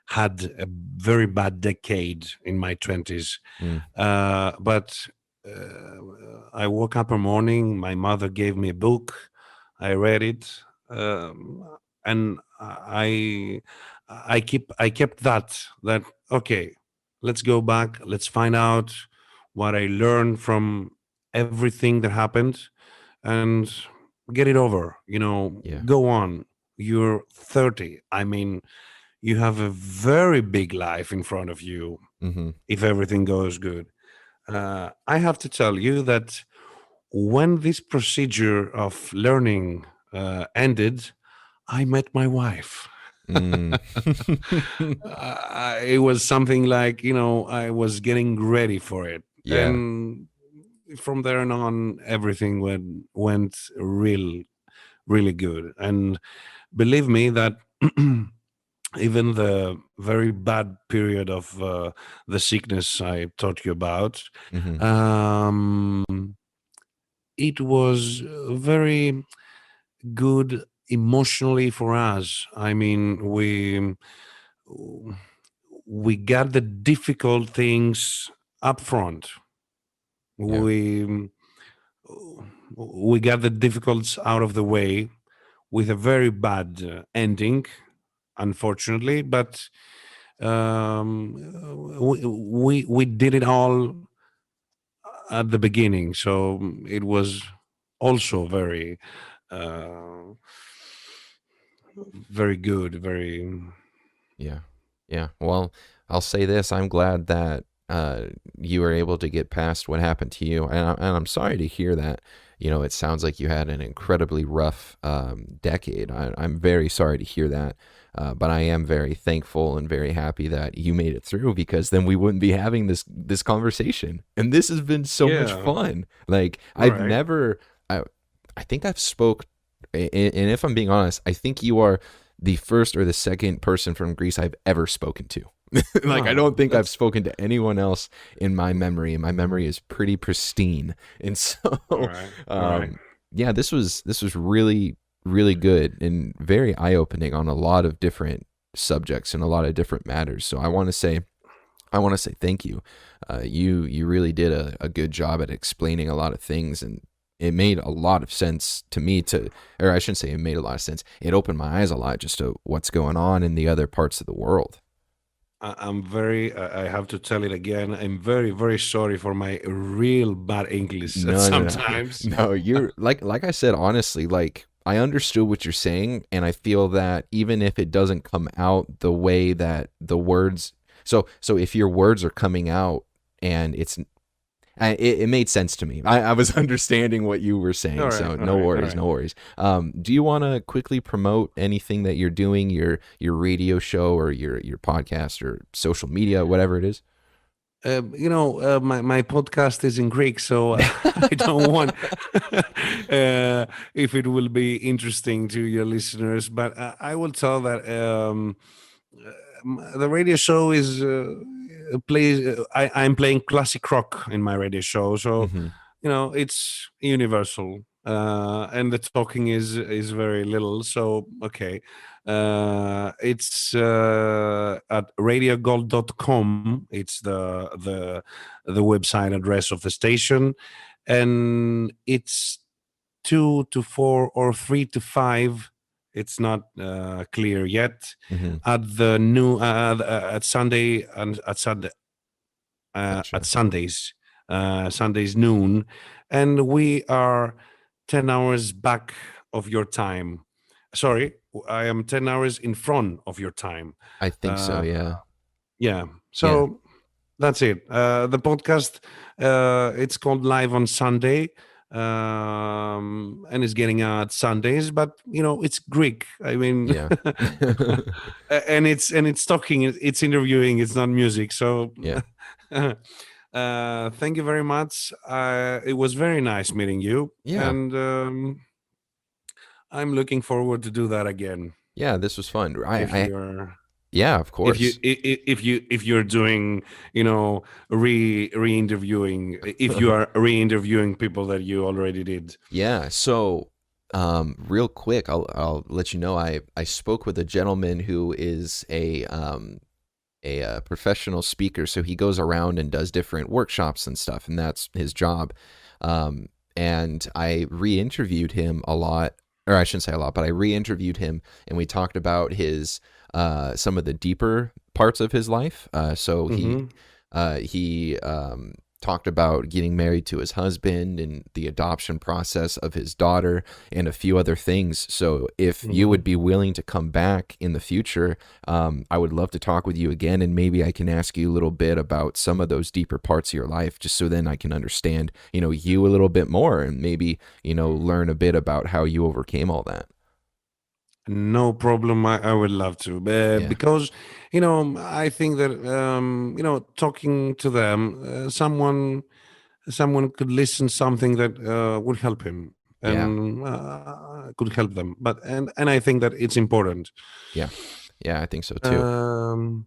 a very bad decade in my 20s. Mm, But I woke up a morning, my mother gave me a book, I read it, and I kept that okay, let's go back, let's find out what I learned from everything that happened, and get it over. yeah. Go on. You're 30. I mean, you have a very big life in front of you Hmm. if everything goes good. I have to tell you that when this procedure of learning ended, I met my wife. Mm. It was something like, I was getting ready for it. Yeah. And from there on, everything went really good. And believe me that even the very bad period of the sickness I taught you about, Hmm. um, it was very good emotionally for us. I mean, we got the difficult things up front. Yeah. We we got the difficulties out of the way with a very bad ending, unfortunately. But we did it all at the beginning, so it was also very, uh, very good. Very. Yeah. Yeah. Well, I'll say this. I'm glad that you were able to get past what happened to you. And I'm sorry to hear that. You know, it sounds like you had an incredibly rough decade. I'm very sorry to hear that. But I am very thankful and very happy that you made it through, because then we wouldn't be having this conversation. And this has been so much Yeah. fun. Like I've Right. never, I think I've spoke, and if I'm being honest, I think you are the first or the second person from Greece I've ever spoken to. Like I Oh, don't think I've that's spoken to anyone else in my memory, and my memory is pretty pristine. And all so, right. All right. um, yeah, this was really good and very eye opening on a lot of different subjects and a lot of different matters. So I want to say thank you. You really did a good job at explaining a lot of things, and it made a lot of sense to me, or I shouldn't say it made a lot of sense. It opened my eyes a lot just to what's going on in the other parts of the world. I'm very. I have to tell it again. I'm very, very sorry for my real bad English No, no, no, sometimes. no. You're like I said, honestly, like I understood what you're saying, and I feel that even if it doesn't come out the way that the words, so if your words are coming out and it made sense to me. I was understanding what you were All saying, right. so All no right. All worries, right. no worries. Do you want to quickly promote anything that you're doing, your radio show or your podcast or social media, whatever it is? My podcast is in Greek, so I don't want if it will be interesting to your listeners, but I will tell that the radio show is plays. I'm playing classic rock in my radio show, so Hmm. it's universal, and the talking is very little. So okay, it's at radiogold.com. It's the website address of the station, and it's 2 to 4 or 3 to 5. It's not clear yet. Hmm. At the new at Sunday and at Gotcha. Sundays, Sundays noon, and we are 10 hours back of your time. Sorry, I am 10 hours in front of your time. I think so. Uh, Yeah. yeah, Yeah. so that's it. The podcast, it's called Live on Sunday, and it's getting out Sundays. But it's Greek. I mean, Yeah. and it's talking. It's interviewing. It's not music. So, Yeah. thank you very much. It was very nice meeting you, Yeah. and I'm looking forward to do that again. Yeah. This was fun. If you're Yeah, of if you course. if you're doing re-interviewing, if you are re-interviewing people that you already did. Yeah. So, real quick, I'll let you know. I spoke with a gentleman who is a professional speaker. So he goes around and does different workshops and stuff, and that's his job. And I re-interviewed him a lot, or I shouldn't say a lot, but I re-interviewed him, and we talked about his some of the deeper parts of his life. So he Hmm. he talked about getting married to his husband and the adoption process of his daughter and a few other things. So if you Hmm. would be willing to come back in the future, I would love to talk with you again, and maybe I can ask you a little bit about some of those deeper parts of your life, just so then I can understand, you a little bit more, and maybe, learn a bit about how you overcame all that. No problem. I would love to, Yeah. because I think that talking to them, someone could listen something that would help him Yeah. and could help them. But and I think that it's important. Yeah. Yeah. I think so too. Um,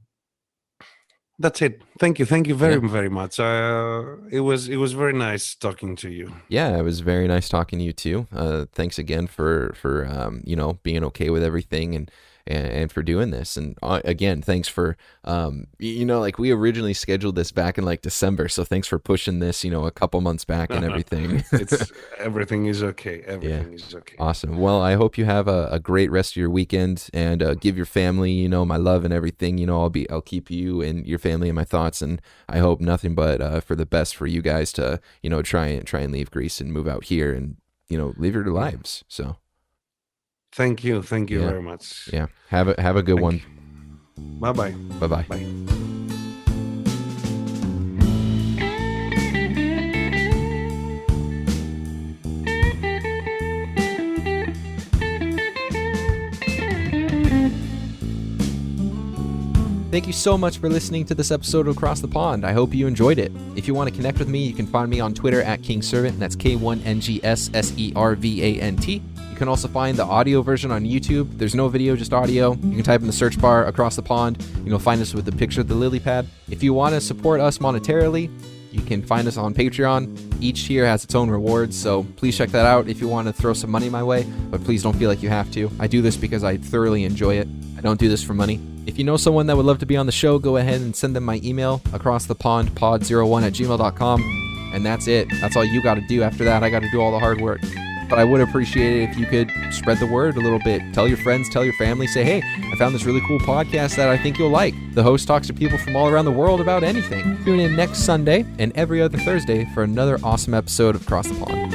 that's it. Thank you very Yeah. very much. It was very nice talking to you. Yeah, it was very nice talking to you too. Thanks again for being okay with everything, and for doing this. And again, thanks for like we originally scheduled this back in like December, so thanks for pushing this a couple months back and everything. It's everything is okay. Yeah. Everything is okay. Awesome. Well, I hope you have a great rest of your weekend, and give your family, my love and everything. I'll keep you and your family in my thoughts, and I hope nothing but for the best for you guys to, try and leave Greece and move out here, and live your lives. So Thank you Yeah. very much. yeah, have a good one. Bye bye. Bye-bye. Bye. Thank you so much for listening to this episode of Across the Pond. I hope you enjoyed it. If you want to connect with me, you can find me on Twitter at KingServant, and that's KINGSSERVANT. You can also find the audio version on YouTube. There's no video, just audio. You can type in the search bar Across the Pond, and you'll find us with the picture of the lily pad. If you want to support us monetarily, you can find us on Patreon. Each tier has its own rewards, so please check that out if you want to throw some money my way, but please don't feel like you have to. I do this because I thoroughly enjoy it. I don't do this for money. If you know someone that would love to be on the show, go ahead and send them my email, acrossthepondpod01@gmail.com, and that's it. That's all you got to do. After that, I got to do all the hard work. But I would appreciate it if you could spread the word a little bit. Tell your friends, tell your family, say, hey, I found this really cool podcast that I think you'll like. The host talks to people from all around the world about anything. Tune in next Sunday and every other Thursday for another awesome episode of Across the Pond.